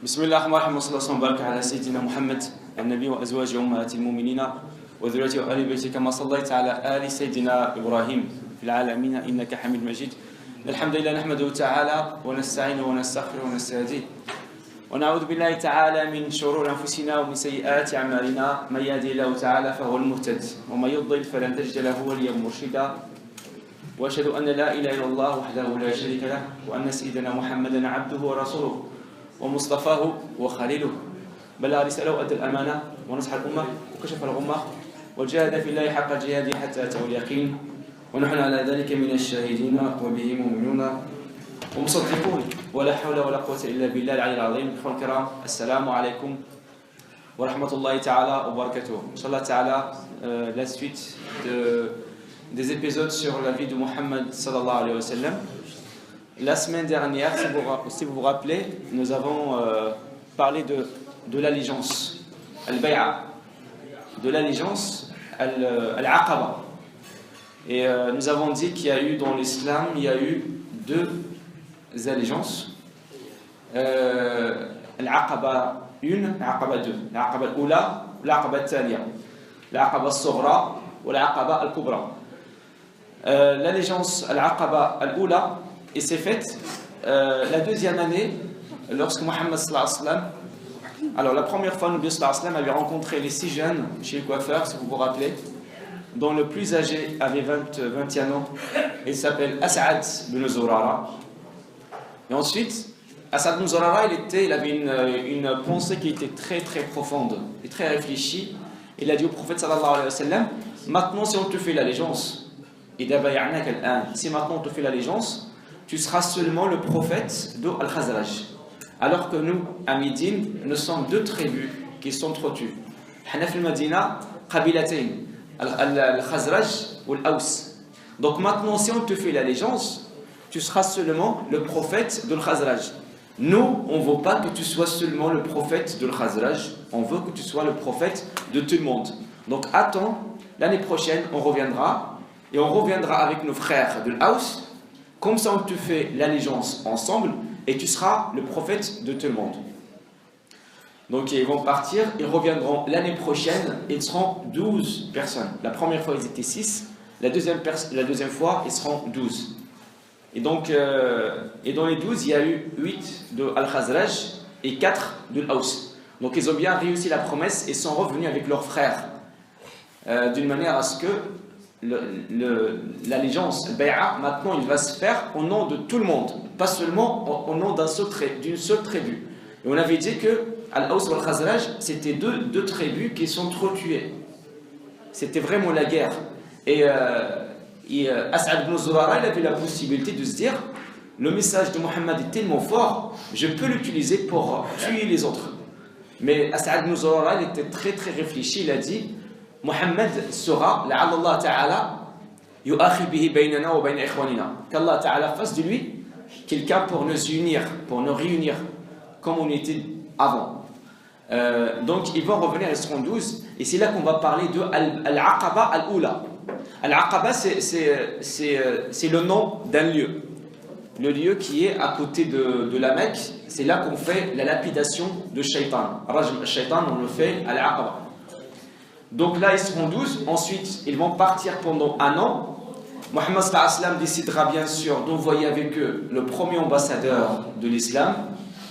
بسم الله الرحمن الرحيم وصلى الله وبارك على سيدنا محمد النبي وازواجه امهات المؤمنين وذريته وال بيته كما صليت على ال سيدنا ابراهيم في العالمين انك حميد مجيد. الحمد لله نحمده تعالى ونستعينه ونستغفره ونستهديه ونعوذ بالله تعالى من شرور انفسنا ومن سيئات اعمالنا. من يهده الله تعالى فهو المهتد ومن يضلل فلن تجد له وليا مرشدا. واشهد ان لا اله الا الله وحده لا شريك له وان سيدنا محمدا عبده ورسوله ومصطفاه وخليله. بلغ رساله وادى الامانه ونصح الامه وكشف الغمه وجاهد في الله حق جهاده حتى اتاه اليقين ونحن على ذلك من الشاهدين وبه مؤمنون ومصدقون ولا حول ولا قوه الا بالله العلي العظيم. اخوان الكرام السلام عليكم ورحمه الله تعالى وبركاته. Inch'Allah ta'ala, la suite des épisodes sur la vie de Muhammad sallallahu alayhi wa sallam. La semaine dernière, si vous vous rappelez, nous avons parlé de l'allégeance, al-bay'a, de l'allégeance, al-aqaba. Et nous avons dit qu'il y a eu dans l'islam, il y a eu deux allégeances. Al-aqaba 1, al-aqaba 2. Al-aqaba al-oula, al-aqaba al-thaniya. Al-aqaba al-sughra ou al-aqaba al-kubra. L'allégeance al-aqaba al-oula, et c'est fait la deuxième année, lorsque Muhammad sallallahu alayhi wa sallam, alors la première fois, Nabi sallallahu alayhi wa sallam avait rencontré les 6 jeunes chez le coiffeur, si vous vous rappelez, dont le plus âgé avait 21 ans. Il s'appelle As'ad ibn Zurara. Et ensuite, As'ad ibn Zurara, il avait une pensée qui était très très profonde et très réfléchie. Il a dit au prophète sallallahu alayhi wa sallam, maintenant si on te fait l'allégeance, si maintenant on te fait l'allégeance, tu seras seulement le prophète de Al-Khazraj. Alors que nous, à Médine, nous sommes 2 tribus qui sont entretenues. Hanaf al-Madina, Qabilatayn, Al-Khazraj ou Al-Aws. Donc maintenant, si on te fait l'allégeance, tu seras seulement le prophète de Al-Khazraj. Nous, on ne veut pas que tu sois seulement le prophète de Al-Khazraj, on veut que tu sois le prophète de tout le monde. Donc attends, l'année prochaine, on reviendra, et on reviendra avec nos frères de l'Aws. Comme ça, on te fait l'allégeance ensemble et tu seras le prophète de tout le monde. Donc, ils vont partir, ils reviendront l'année prochaine et ils seront 12 personnes. La première fois, ils étaient 6. La deuxième fois, ils seront 12. Et donc, et dans les 12, il y a eu 8 de Al-Khazraj et 4 de l'Aws. Donc, ils ont bien réussi la promesse et sont revenus avec leurs frères. D'une manière à ce que l'allégeance, le bay'a, maintenant il va se faire au nom de tout le monde, pas seulement au nom d'une seule tribu. Et on avait dit que Al-Aws ou Al-Khazraj, c'était deux tribus qui sont trop tuées. C'était vraiment la guerre. Et As'ad ibn Zurara, il avait la possibilité de se dire, le message de Muhammad est tellement fort, je peux l'utiliser pour tuer les autres. Mais As'ad ibn Zurara, il était très très réfléchi, il a dit, Muhammad sera, la'allah ta'ala, yu'akhi bihi baynana wa bayna ikhwanina. Qu'Allah ta'ala fasse de lui quelqu'un pour nous unir, pour nous réunir, comme on était avant. Donc ils vont revenir, ils seront 12, et c'est là qu'on va parler de Al-Aqaba Al-Oula. Al-Aqaba, c'est le nom d'un lieu. Le lieu qui est à côté de la Mecque, c'est là qu'on fait la lapidation de Shaitan. Rajm al-Shaitan, on le fait à Al-Aqaba. Donc là, ils seront 12. Ensuite, ils vont partir pendant 1 an. Muhammad sallallahu alayhi wa sallam décidera bien sûr d'envoyer avec eux le premier ambassadeur de l'islam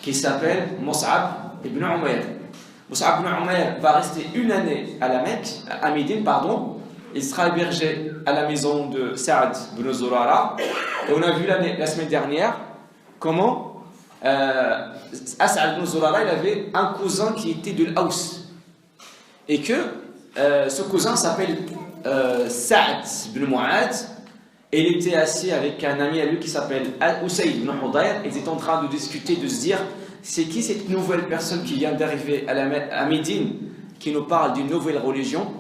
qui s'appelle Mus'ab ibn Umayr. Mus'ab ibn Umayr va rester 1 année à la Mecque, à Médine, pardon. Il sera hébergé à la maison de Sa'd ibn Zurara. Et on a vu la semaine dernière comment Sa'd ibn Zurara, il avait un cousin qui était de l'Aws. Et que ce cousin s'appelle Sa'd ibn Mu'ad, et il était assis avec un ami à lui qui s'appelle Usayd ibn Hudayr. Ils étaient en train de discuter, de se dire, c'est qui cette nouvelle personne qui vient d'arriver à Médine, qui nous parle d'une nouvelle religion.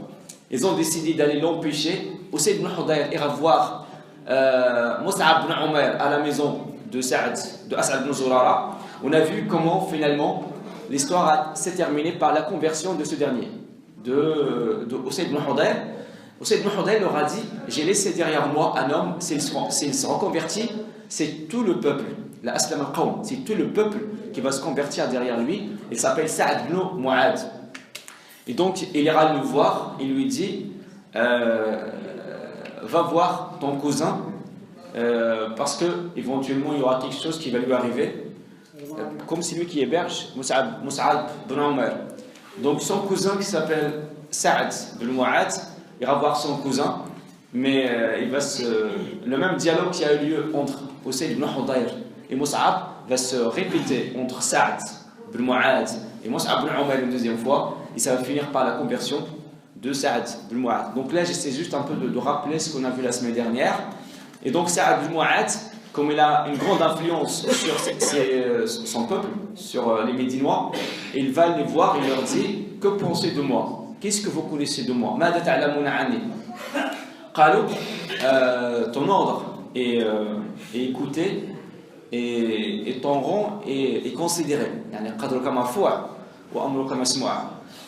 Ils ont décidé d'aller l'empêcher. Usayd ibn Hudayr ira voir Mus'ab ibn Umayr à la maison de As'ad ibn Zurara. On a vu comment finalement l'histoire s'est terminée par la conversion de ce dernier, de Usayd ibn Hudayr. Usayd ibn Hudayr leur a dit, j'ai laissé derrière moi un homme, s'il se reconvertit, c'est tout le peuple La aslam al-qawm, c'est tout le peuple qui va se convertir derrière lui. Il s'appelle Sa'ad ibn Mu'adh. Et donc il ira le voir, il lui dit va voir ton cousin parce que éventuellement il y aura quelque chose qui va lui arriver, comme c'est lui qui héberge Mus'ab ibn Umar. Donc son cousin qui s'appelle Sa'ad ibn Mu'adh ira voir son cousin, mais il va le même dialogue qui a eu lieu entre Usayd ibn Hudayr et Mus'ab va se répéter entre Sa'ad ibn Mu'adh et Mus'ab ibn Umar une deuxième fois, et ça va finir par la conversion de Sa'ad ibn Mu'adh. Donc là j'essaie juste un peu de rappeler ce qu'on a vu la semaine dernière. Et donc Sa'ad ibn Mu'adh, comme il a une grande influence sur son peuple, sur les Médinois, il va les voir et leur dit: que pensez de moi? Qu'est-ce que vous connaissez de moi? ماذا تعلمون عني؟ قالوا ton ordre est écouté et ton rang est considéré. يعني قدرك مرفوع وأمرك مسموع.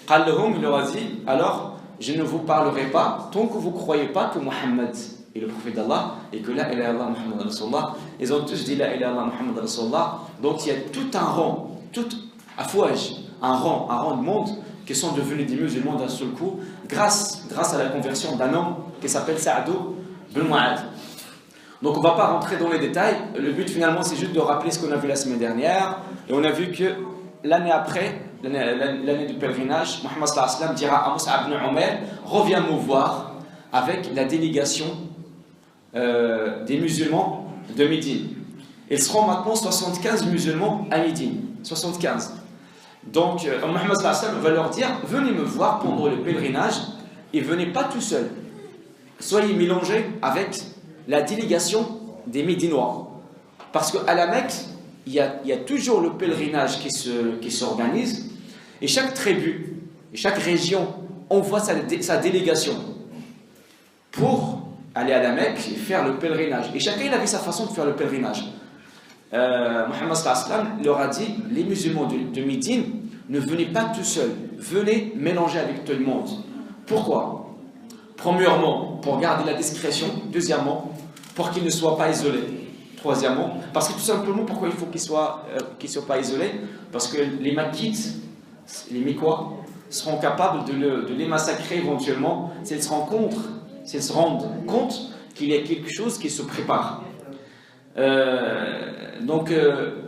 قال لهم, il leur a dit: alors je ne vous parlerai pas tant que vous ne croyez pas que Mohammed est le prophète d'Allah et que la ilaha illallah Muhammad Rasulullah. Ils ont tous dit la ilaha illallah Muhammad Rasulullah. Donc il y a tout un rang, tout affouage, un rang de monde qui sont devenus des musulmans d'un seul coup grâce à la conversion d'un homme qui s'appelle Sa'ad ibn Mu'adh. Donc on ne va pas rentrer dans les détails. Le but finalement c'est juste de rappeler ce qu'on a vu la semaine dernière. Et on a vu que l'année après, l'année du pèlerinage, Muhammad sallallahu alayhi wa sallam dira à Mus'ab ibn Umar: reviens me voir avec la délégation des musulmans de Médine. Ils seront maintenant 75 musulmans à Médine. 75. Donc Muhammad sallallahu alayhi wa sallam va leur dire: venez me voir pendant le pèlerinage et venez pas tout seul. Soyez mélangés avec la délégation des Médinois. Parce qu'à la Mecque, il y a toujours le pèlerinage qui s'organise, et chaque tribu, et chaque région envoie sa délégation pour aller à la Mecque et faire le pèlerinage. Et chacun il avait sa façon de faire le pèlerinage. Muhammad sallallahu alayhi wa sallam leur a dit: les musulmans de Médine, ne venez pas tout seuls, venez mélanger avec tout le monde. Pourquoi? Premièrement, pour garder la discrétion. Deuxièmement, pour qu'ils ne soient pas isolés. Troisièmement, parce que tout simplement, pourquoi il faut qu'ils ne soient pas isolés? Parce que les Makkites, les Mécois, seront capables de les massacrer éventuellement s'ils se rendent compte qu'il y a quelque chose qui se prépare. Donc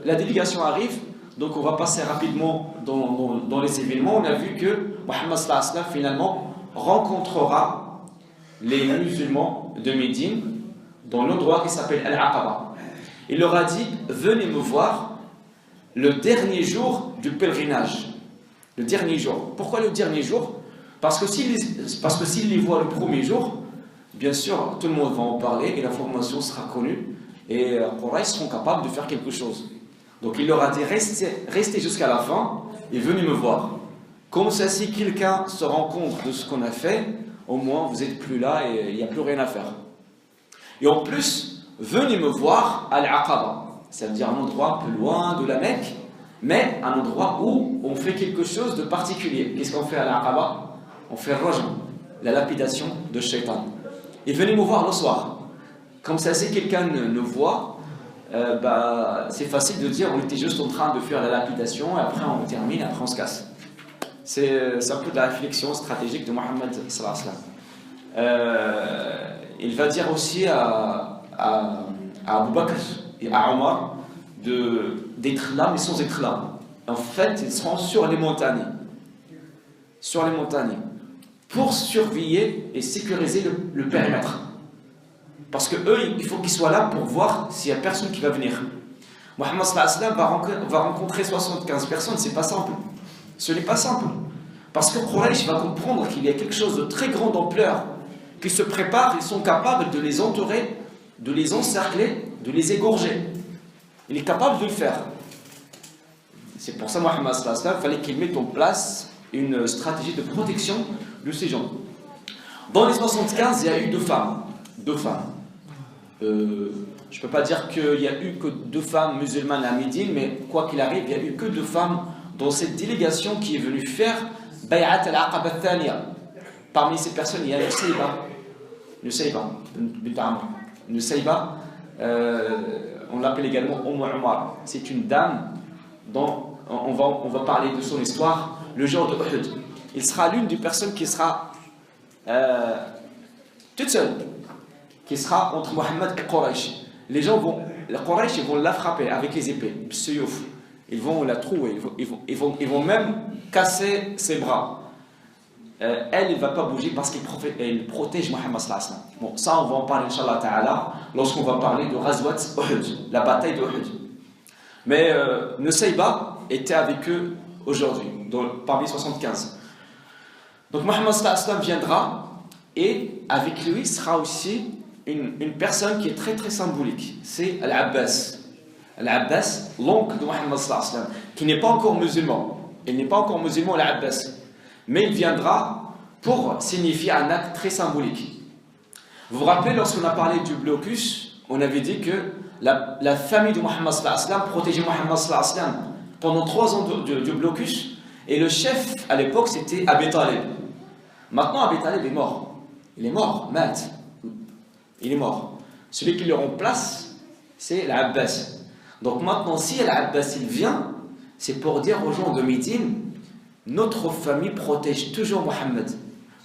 la délégation arrive, donc on va passer rapidement dans les événements. On a vu que Muhammad sallallahu alayhi wa sallam finalement rencontrera les musulmans de Médine dans l'endroit qui s'appelle Al-Aqaba. Il leur a dit: venez me voir le dernier jour du pèlerinage. Le dernier jour. Pourquoi le dernier jour? Parce que s'ils les voient le premier jour, bien sûr, tout le monde va en parler et l'information sera connue et ils seront capables de faire quelque chose. Donc il leur a dit: restez jusqu'à la fin et venez me voir. Comme ça, si quelqu'un se rend compte de ce qu'on a fait, au moins vous n'êtes plus là et il n'y a plus rien à faire. Et en plus, venez me voir à Al-Aqaba. Ça veut dire un endroit un peu loin de la Mecque, mais un endroit où on fait quelque chose de particulier. Qu'est-ce qu'on fait à Al-Aqaba? On fait Rajm, la lapidation de Shaitan. Et venez me voir le soir. Comme ça, si quelqu'un nous voit, c'est facile de dire: on était juste en train de faire la lapidation, et après on termine, après on se casse. C'est un peu de la réflexion stratégique de Muhammad sallallahu alayhi wa sallam. Il va dire aussi à Abu Bakr et à Omar d'être là mais sans être là. En fait, ils seront sur les montagnes. Sur les montagnes. Pour surveiller et sécuriser le périmètre. Parce que eux, il faut qu'ils soient là pour voir s'il n'y a personne qui va venir. Muhammad sallallahu alayhi wa sallam va rencontrer 75 personnes, c'est pas simple. Ce n'est pas simple. Parce que Quraysh va comprendre qu'il y a quelque chose de très grande ampleur qui se prépare, ils sont capables de les entourer, de les encercler, de les égorger. Il est capable de le faire. C'est pour ça que Muhammad sallallahu alayhi wa sallam fallait qu'il mette en place une stratégie de protection de ces gens. Dans les 75, il y a eu deux femmes. Je ne peux pas dire qu'il n'y a eu que 2 femmes musulmanes à Médine, mais quoi qu'il arrive, il n'y a eu que 2 femmes dans cette délégation qui est venue faire Bay'at al-Aqaba al-Thaniya. Parmi ces personnes, il y a Nusayba bint Amr. Nusayba, on l'appelle également Omar. C'est une dame dont on va parler de son histoire le jour de Uhud. Il sera l'une des personnes qui sera toute seule, qui sera entre Mohammed et Quraysh. Les Quraysh vont la frapper avec les épées, ils vont la trouer, ils vont même casser ses bras. Elle ne va pas bouger parce qu'elle protège Mohammed sallallahu alayhi wa sallam. Bon, ça on va en parler Inch'Allah Ta'ala lorsqu'on va parler de Ghazwat Uhud, la bataille de Uhud. Mais Nusayba était avec eux aujourd'hui, parmi 75. Donc Mohammed sallallahu alayhi wa sallam viendra et avec lui sera aussi une personne qui est très très symbolique. C'est Al-Abbas. Al-Abbas, l'oncle de Mohammed sallallahu alayhi wa sallam, qui n'est pas encore musulman. Il n'est pas encore musulman, Al-Abbas. Mais il viendra pour signifier un acte très symbolique. Vous vous rappelez, lorsqu'on a parlé du blocus, on avait dit que la famille de Mohammed sallallahu alayhi wa sallam protégeait Mohammed sallallahu alayhi wa sallam pendant 3 ans du blocus, et le chef à l'époque c'était Abi Talib. Maintenant Abi Talib est mort. Il est mort, Mat. Il est mort. Celui qui le remplace, c'est l'Abbas. Donc maintenant, si l'Abbas il vient, c'est pour dire aux gens de Médine, notre famille protège toujours Mohammed.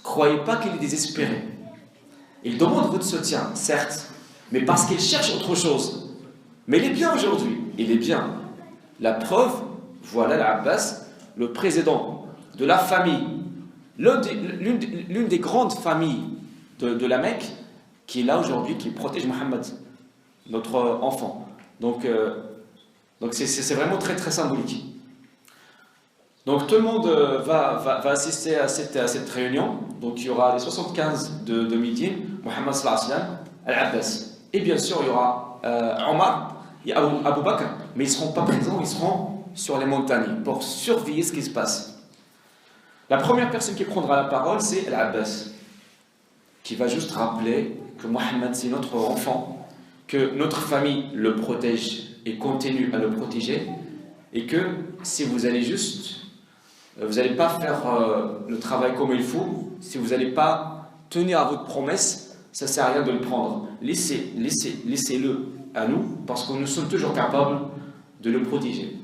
Croyez pas qu'il est désespéré. Il demande votre soutien, certes, mais parce qu'il cherche autre chose. Mais il est bien aujourd'hui, il est bien. La preuve, voilà l'Abbas, le président de la famille, l'une des grandes familles de la Mecque, qui est là aujourd'hui, qui protège Mohammed, notre enfant. Donc c'est vraiment très très symbolique. Donc tout le monde va assister à cette réunion. Donc il y aura les 75 de Médine, Mohammed sallallahu alayhi wa sallam, Al-Abbas. Et bien sûr il y aura Omar et Abu Bakr, mais ils ne seront pas présents, ils seront sur les montagnes pour surveiller ce qui se passe. La première personne qui prendra la parole, c'est Al-Abbas, qui va juste rappeler que Mohammed c'est notre enfant, que notre famille le protège et continue à le protéger, et que si vous allez juste, vous n'allez pas faire le travail comme il faut, si vous n'allez pas tenir à votre promesse, ça ne sert à rien de le prendre. Laissez-le à nous, parce que nous sommes toujours capables de le protéger.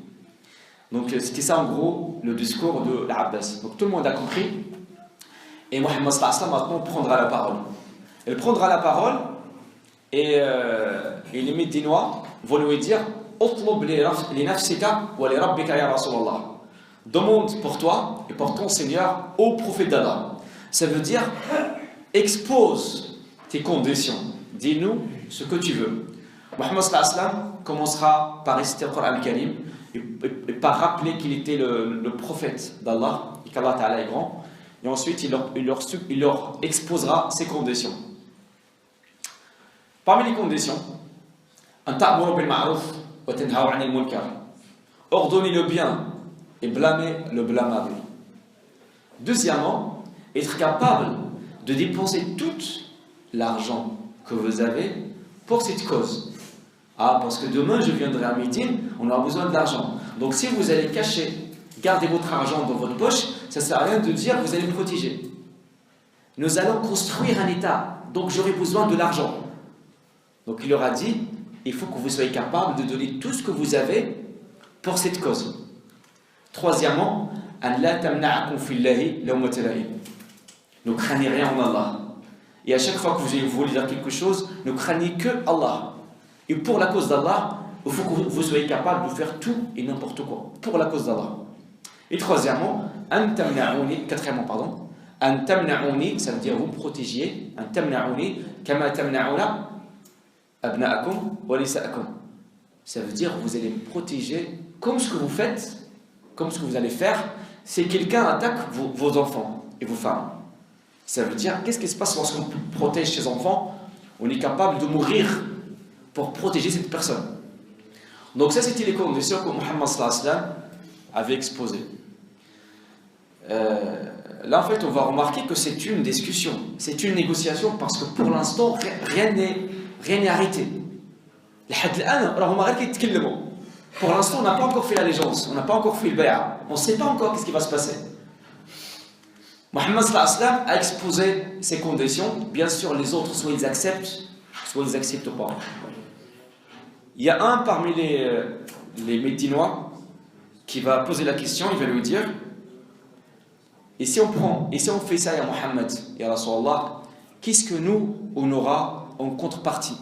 Donc c'était ça en gros le discours de l'Abbas. Donc tout le monde a compris, et Mohammed sallallahu alayhi wa sallam maintenant prendra la parole. Elle prendra la parole et les Médinois vont lui dire Utlub li nafsika wa li rabbika ya Rasulallah. Demande pour toi et pour ton Seigneur au prophète d'Allah. Ça veut dire expose tes conditions. Dis-nous ce que tu veux. Mohammed sallallahu alayhi wa sallam commencera par réciter le Coran Karim et par rappeler qu'il était le prophète d'Allah et qu'Allah Ta'ala est grand. Et ensuite il leur exposera ses conditions. Parmi les conditions, ordonner le bien et blâmer le blâmable. Deuxièmement, être capable de dépenser tout l'argent que vous avez pour cette cause. Ah, parce que demain je viendrai à Médine, on aura besoin de l'argent. Donc si vous allez garder votre argent dans votre poche, ça ne sert à rien de dire que vous allez me protéger. Nous allons construire un État, donc j'aurai besoin de l'argent. Donc il leur a dit, il faut que vous soyez capable de donner tout ce que vous avez pour cette cause. Troisièmement, ne craignez rien en Allah. Et à chaque fois que vous voulez dire quelque chose, ne craignez que Allah. Et pour la cause d'Allah, il faut que vous soyez capable de faire tout et n'importe quoi pour la cause d'Allah. Et troisièmement, quatrièmement, pardon, ça veut dire vous protégiez, kama tamna'una abna'akum wa nisa'akum. Ça veut dire vous allez protéger comme ce que vous faites, comme ce que vous allez faire, si quelqu'un attaque vos enfants et vos femmes. Ça veut dire, qu'est-ce qui se passe lorsqu'on protège ses enfants? On est capable de mourir pour protéger cette personne. Donc ça, c'était les conditions que Mohammed sallallahu alayhi wa sallam avait exposées. Là, en fait, on va remarquer que c'est une discussion, c'est une négociation, parce que pour l'instant, rien n'est arrêté. Pour l'instant, on n'a pas encore fait l'allégeance, on n'a pas encore fait le bay'a, on ne sait pas encore qu'est-ce qui va se passer. Mohammed sallallahu alayhi wa sallam a exposé ses conditions. Bien sûr, les autres, soit ils acceptent, soit ils n'acceptent pas. Il y a un parmi les Médinois qui va poser la question, il va lui dire, et si on fait ça, ya Muhammad, ya Rasulallah, qu'est-ce que nous, on aura en contrepartie?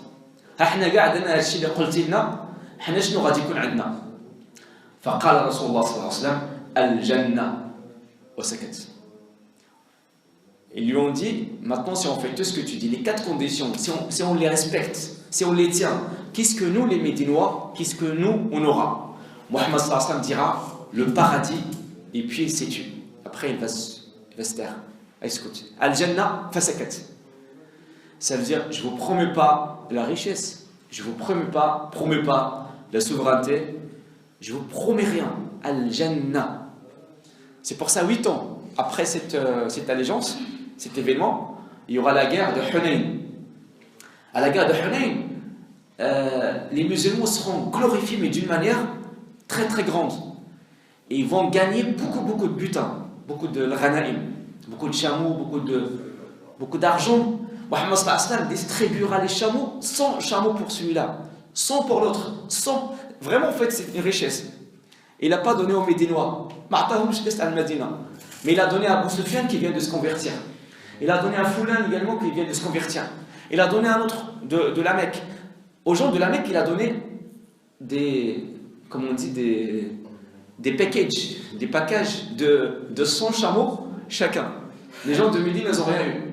احنا قاعد عندنا هالشيء اللي قلت لنا احنا شنو غادي يكون عندنا؟ فقال رسول الله صلى الله عليه وسلم الجنة وسكت. Ils lui ont dit, maintenant si on fait tout ce que tu dis, les 4 conditions, si on les respecte, si on les tient, qu'est-ce que nous les Médinois, qu'est-ce que nous on aura? Mohammed sallallahu alayhi wa sallam dira le paradis et puis il s'est tué. Après il va se taire. Écoute, Al-Jannah fasakat. Ça veut dire, je ne vous promets pas la richesse, je ne vous promets pas la souveraineté, je ne vous promets rien. Al-Jannah. C'est pour ça, 8 ans après cette allégeance, cet événement, il y aura la guerre de Hunayn. À la guerre de Hunayn, les musulmans seront glorifiés, mais d'une manière très très grande. Et ils vont gagner beaucoup de butin, beaucoup de ghanaïm, beaucoup de chameaux, beaucoup d'argent. Mohammed sallallahu alayhi wa sallam distribuera les chameaux, 100 chameaux pour celui-là, 100 pour l'autre, 100. Vraiment, en fait, c'est une richesse. Il n'a pas donné aux Médinois, mais il a donné à Abu Sufyan qui vient de se convertir. Il a donné à Foulan également qui vient de se convertir. Il a donné à un autre de la Mecque. Aux gens de la Mecque, il a donné des packages de 100 chameaux chacun. Les gens de Médine, ils n'ont rien eu.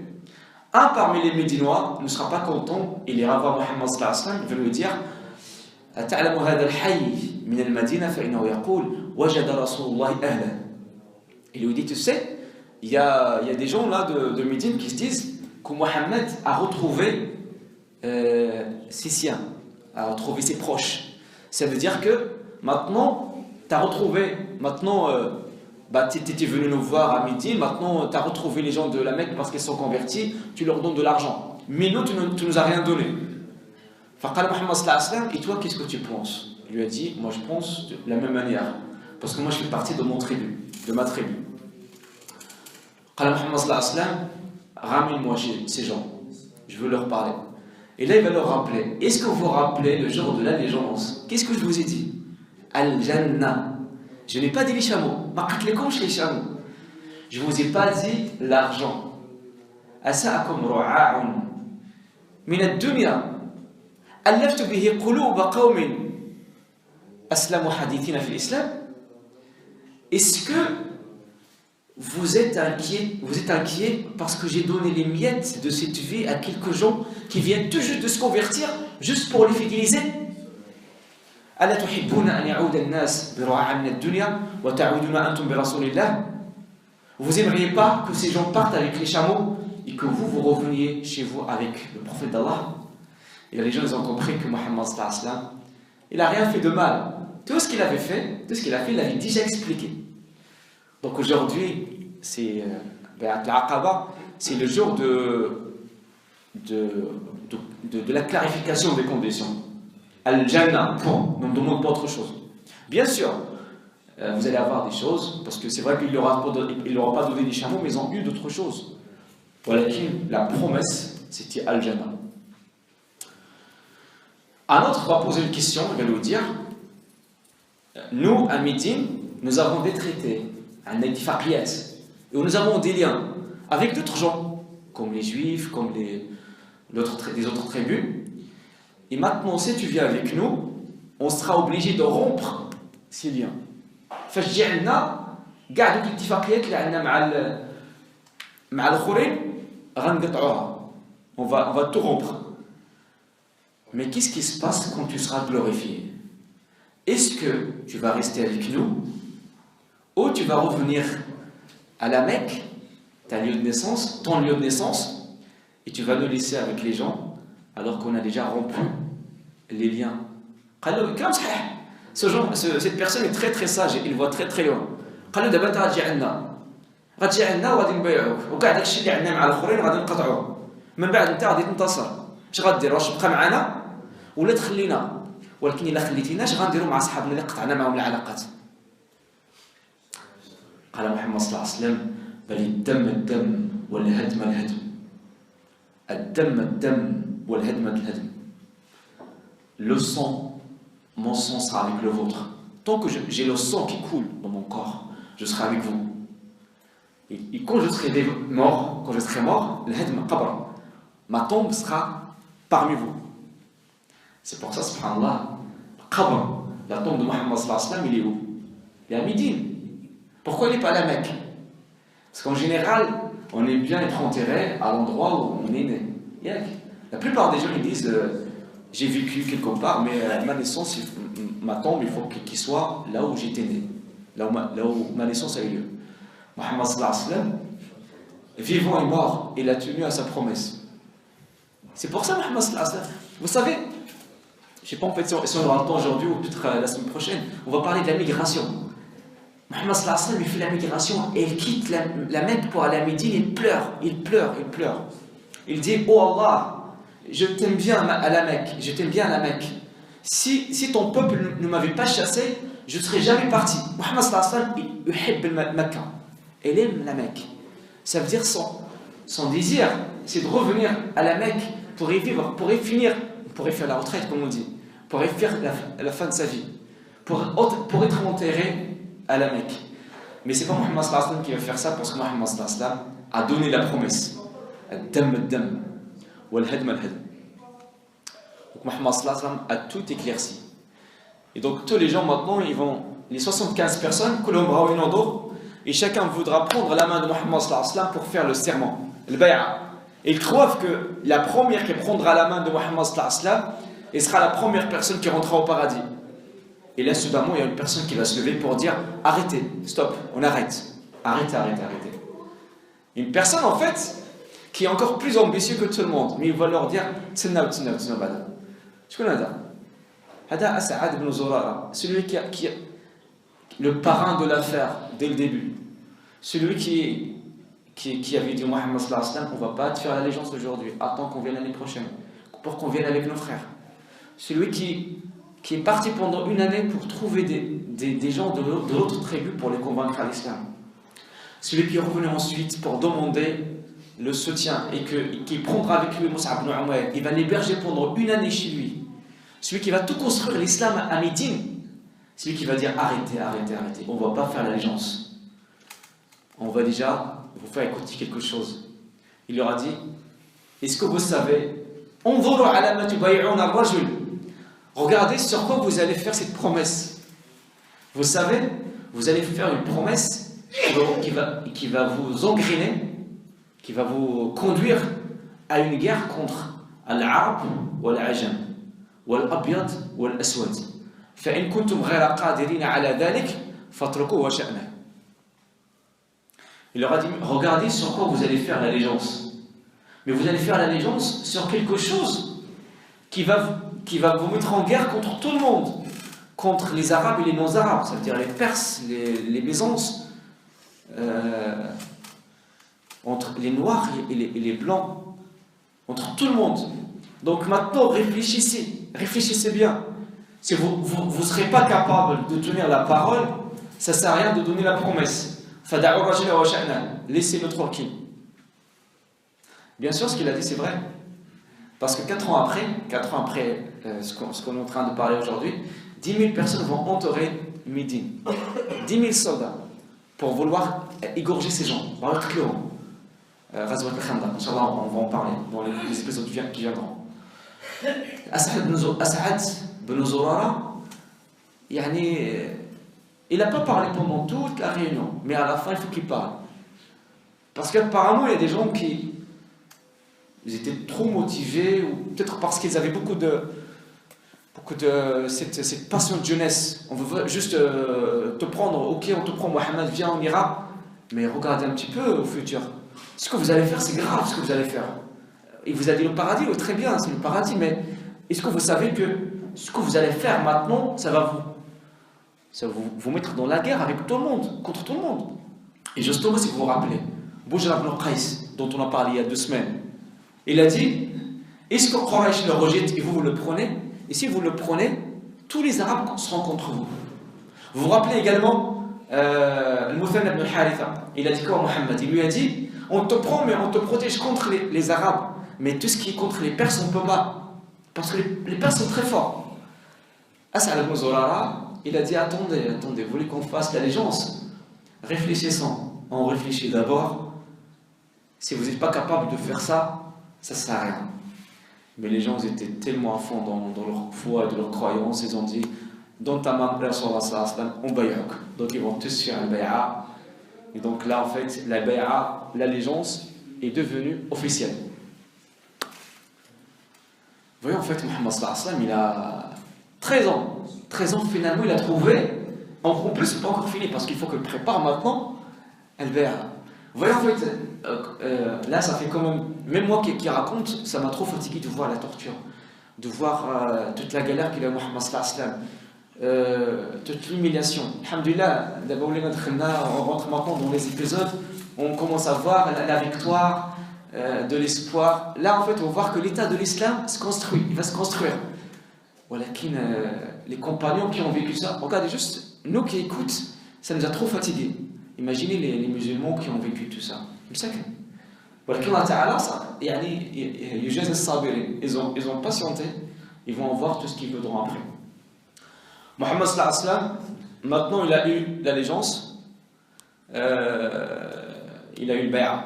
Un parmi les Médinois ne sera pas content, il ira voir Mohammed sallallahu alayhi wa sallam, il va lui dire أتعلم هذا الحي من المدينة فإنه يقول وجد رسول الله أهلا. Il lui dit, tu sais, il y a des gens là de Médine qui se disent que Mohammed a retrouvé ses siens, a retrouvé ses proches. Ça veut dire que maintenant, tu as retrouvé, maintenant, tu étais venu nous voir à Médine, maintenant tu as retrouvé les gens de la Mecque parce qu'ils sont convertis, tu leur donnes de l'argent. Mais nous, tu nous as rien donné. Faqala Muhammad sallallahu alayhi wa sallam, et toi, qu'est-ce que tu penses? Il lui a dit, moi je pense de la même manière, parce que moi je fais partie de ma tribu. Qala Muhammad sallallahu alayhi wa sallam, ramène-moi ces gens, je veux leur parler. Et là il va leur rappeler, est-ce que vous vous rappelez le jour de l'allégeance? Qu'est-ce que je vous ai dit? Al-Jannah. Je n'ai pas dit les chameaux, les chameaux. Je ne vous ai pas dit l'argent. Asa'akum ru'a'un min ad-dunya allaftu bihi quluba qawmin aslamu hadithina fi l'islam. Est-ce que vous êtes inquiet parce que j'ai donné les miettes de cette vie à quelques gens qui viennent tout juste de se convertir juste pour les fidéliser? ألا تحبون أن يعود الناس برعاع من الدنيا وتعودون أنتم برسول الله? Vous n'aimeriez pas que ces gens partent avec les chameaux et que vous reveniez chez vous avec le prophète d'Allah? Et là, les gens ils ont compris que Mohammed sallallahu alayhi wa sallam, il n'a rien fait de mal. Tout ce qu'il a fait, il l'avait déjà expliqué. Donc aujourd'hui, c'est l'Aqaba, c'est le jour de la clarification des conditions. Al-Jannah, point. On ne demande pas autre chose. Bien sûr, vous allez avoir des choses, parce que c'est vrai qu'il n'aura pas donné des chameaux, mais ils ont eu d'autres choses. Voilà, la promesse, c'était Al-Jannah. Un autre va poser une question, il va nous dire, nous, à Médine, nous avons des traités, un ittifaqiyat, et nous avons des liens avec d'autres gens, comme les Juifs, comme des autres tribus. Et maintenant, si tu viens avec nous, on sera obligé de rompre ces liens. فشجعنا قاع دوك الاتفاقيات اللي عندنا مع الاخرين غنقطعوها. On va tout rompre. Mais qu'est-ce qui se passe quand tu seras glorifié? Est-ce que tu vas rester avec nous ou tu vas revenir à la Mecque, ton lieu de naissance, et tu vas nous laisser avec les gens alors qu'on a déjà rompu les liens? Cette personne est très très sage, il voit très très loin. قال له دابا انت غتجي عندنا وغادي نبيعوك وكاع داكشي اللي عندنا مع الاخرين غادي نقطعوه. من بعد انت غادي تنتصر. اش غدير؟ واش تبقى معنا ولا تخلينا؟ ولكن الا خليتيناش غنديروا مع صحابنا اللي قطعنا معهم العلاقات. قال محمد صلى الله عليه وسلم بل الدم والهدم الهدم. الدم والهدم الهدم. Le sang mon sang sera avec le vôtre. Tant que j'ai le sang qui coule dans mon corps, je serai avec vous. Et quand je serai mort, ma tombe sera parmi vous. C'est pour ça, subhanallah, la tombe de Muhammad sallallahu alayhi wa sallam, il est où? Il est à Médine. Pourquoi il n'est pas à la Mecque? Parce qu'en général, on aime bien être enterré à l'endroit où on est né. La plupart des gens ils disent j'ai vécu quelque part, mais ma naissance, ma tombe, il faut qu'il soit là où j'étais né, là où ma naissance a eu lieu. Muhammad sallallahu alayhi wa sallam, vivant et mort, il a tenu à sa promesse. C'est pour ça, Muhammad sallallahu alayhi wa sallam, vous savez, je ne sais pas en fait si on aura le temps aujourd'hui ou peut-être la semaine prochaine, on va parler de la migration. Muhammad sallallahu alayhi wa sallam, il fait la migration et il quitte la Mecque pour aller à Médine, il pleure. Il dit, oh Allah, je t'aime bien à la Mecque, Si ton peuple ne m'avait pas chassé, je ne serais jamais parti. Muhammad sallallahu alayhi wa sallam, il aime Mecca. Il aime la Mecque. Ça veut dire son désir, c'est de revenir à la Mecque pour y vivre, pour y faire la retraite, comme on dit, pour y faire la fin de sa vie, pour être enterré à la Mecque. Mais c'est pas Muhammad sallallahu alayhi wa sallam qui va faire ça, parce que Muhammad sallallahu alayhi wa sallam a donné la promesse. Ad-dam ad-dam, wal-hadm al-hadm. Donc Muhammad sallallahu alayhi wa sallam a tout éclairci. Et donc tous les gens maintenant, les 75 personnes, et chacun voudra prendre la main de Muhammad sallallahu alayhi wa sallam pour faire le serment, le bay'a. Et ils croient que la première qui prendra la main de Muhammad sallallahu alayhi wa sallam, elle sera la première personne qui rentrera au paradis. Et là, soudainement, il y a une personne qui va se lever pour dire arrêtez, stop, on arrête. Arrêtez. Une personne en fait qui est encore plus ambitieux que tout le monde, mais il va leur dire tsenna. Tu connais ça? Hada As'ad ibn Zurara, celui qui le parrain de l'affaire dès le début, celui qui avait dit au Muhammad sallallahu alayhi wa sallam, on ne va pas te faire l'allégeance aujourd'hui, attends qu'on vienne l'année prochaine, pour qu'on vienne avec nos frères. Celui qui est parti pendant une année pour trouver des gens de l'autre tribu pour les convaincre à l'islam. Celui qui est revenu ensuite pour demander le soutien et qui prendra avec lui Mus'ab ibn Umayr, il va l'héberger pendant une année chez lui. Celui qui va tout construire l'islam à Médine, celui qui va dire arrêtez, on ne va pas faire l'allégeance. On va déjà vous faire écouter quelque chose. Il leur a dit, est-ce que vous savez, regardez sur quoi vous allez faire cette promesse. Vous savez, vous allez faire une promesse qui va vous engrainer, qui va vous conduire à une guerre contre al-Arab ou al-Ajam, ou al-Abyad ou al-Aswad. فإن كنتم غير قادرين على ذلك فاتركوه وشأنه. Il leur a dit, regardez sur quoi vous allez faire l'allégeance. Mais vous allez faire l'allégeance sur quelque chose qui va vous mettre en guerre contre tout le monde, contre les Arabes et les non-Arabes, ça veut dire les Perses, les Byzances, entre les Noirs et les Blancs, entre tout le monde. Donc maintenant, réfléchissez bien. Si vous ne serez pas capable de tenir la parole, ça ne sert à rien de donner la promesse. Laissez-le tranquille. Bien sûr, ce qu'il a dit, c'est vrai. Parce que 4 ans après ce qu'on est en train de parler aujourd'hui, 10 000 personnes vont entourer Médine. 10 000 soldats pour vouloir égorger ces gens. Ghazwat al-Khandaq, Inch'Allah, on va en parler dans les épisodes qui viendront. As'ad ibn Zurara, il n'a pas parlé pendant toute la réunion, mais à la fin, il faut qu'il parle. Parce qu'apparemment, il y a des gens qui ils étaient trop motivés, ou peut-être parce qu'ils avaient beaucoup de cette passion de jeunesse. On veut juste te prendre, ok, on te prend, Mohamed, viens, on ira, mais regardez un petit peu au futur. Ce que vous allez faire, c'est grave ce que vous allez faire. Il vous a dit le paradis, très bien, c'est le paradis, mais est-ce que vous savez que ce que vous allez faire maintenant, ça va vous mettre dans la guerre avec tout le monde, contre tout le monde. Et justement, si vous vous rappelez, Bujra ibn Qais, dont on a parlé il y a 2 semaines, il a dit, est-ce que Quraysh le rejette et vous le prenez? Et si vous le prenez, tous les Arabes seront contre vous. Vous vous rappelez également Al-Muthanna ibn al-Haritha, il a dit quoi à Mohammed? Il lui a dit, on te prend mais on te protège contre les Arabes, mais tout ce qui est contre les Perses on ne peut pas, parce que les Perses sont très forts. As'ad ibn Zurara, il a dit attendez, vous voulez qu'on fasse l'allégeance? Réfléchissons. On réfléchit d'abord. Si vous n'êtes pas capable de faire ça, ça ne sert à rien. Mais les gens ils étaient tellement à fond dans leur foi et de leur croyance, ils ont dit dans ta main, on bay'ak. Donc ils vont tous faire un bay'a. Et donc là, en fait, la bay'a, l'allégeance, est devenue officielle. Vous voyez, en fait, Mohammed sallallahu alayhi wa sallam, il a 13 ans. 13 ans, finalement, il a trouvé. En plus, c'est pas encore fini parce qu'il faut qu'il prépare maintenant le bay'a. Vous voyez, en fait, là, ça fait quand même moi qui raconte, ça m'a trop fatigué de voir la torture, de voir toute la galère qu'il a Mohammed sallallahu alayhi wa sallam, toute l'humiliation. Alhamdulillah, d'abord, on rentre maintenant dans les épisodes, on commence à voir la victoire, de l'espoir. Là, en fait, on va voir que l'état de l'islam se construit, il va se construire. Voilà, les compagnons qui ont vécu ça, regardez juste, nous qui écoutent, ça nous a trop fatigués. Imaginez les musulmans qui ont vécu tout ça. Ils ont patienté, ils vont en voir tout ce qu'ils voudront après. Mohammed sallallahu alayhi wa sallam, maintenant il a eu l'allégeance, il a eu le bay'a.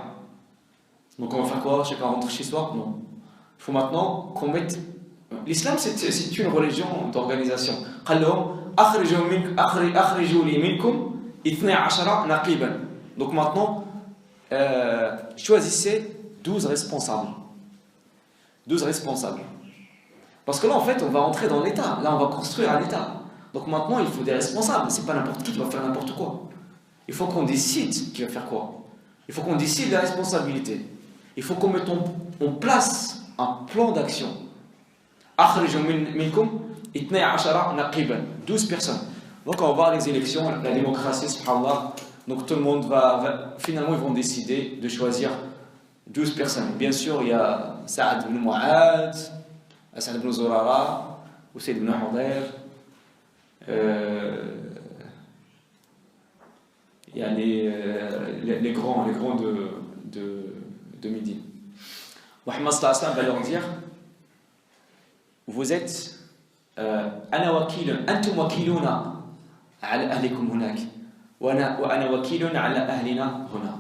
Donc on va faire quoi? Chacun rentre chez soi? Non. Il faut maintenant qu'on mette. L'islam c'est une religion d'organisation. Donc maintenant, choisissez 12 responsables. 12 responsables. Parce que là, en fait, on va entrer dans l'État. Là, on va construire un État. Donc maintenant, il faut des responsables. C'est pas n'importe qui va faire n'importe quoi. Il faut qu'on décide qui va faire quoi. Il faut qu'on décide la responsabilité. Il faut qu'on mette en place un plan d'action. 12 personnes. Donc on va voir les élections, la démocratie, subhanallah. Donc tout le monde finalement ils vont décider de choisir 12 personnes. Bien sûr, il y a Sa'ad ibn Mu'adh, As'ad ibn Zurara, Usayd ibn Hudayr, il y a les grands de Médine. Mohammed sallallahu alayhi wa sallam va leur dire vous êtes ana wakilun antum wakiluna ala ahlikum hunak wa ana wakilun ala ahlina huna.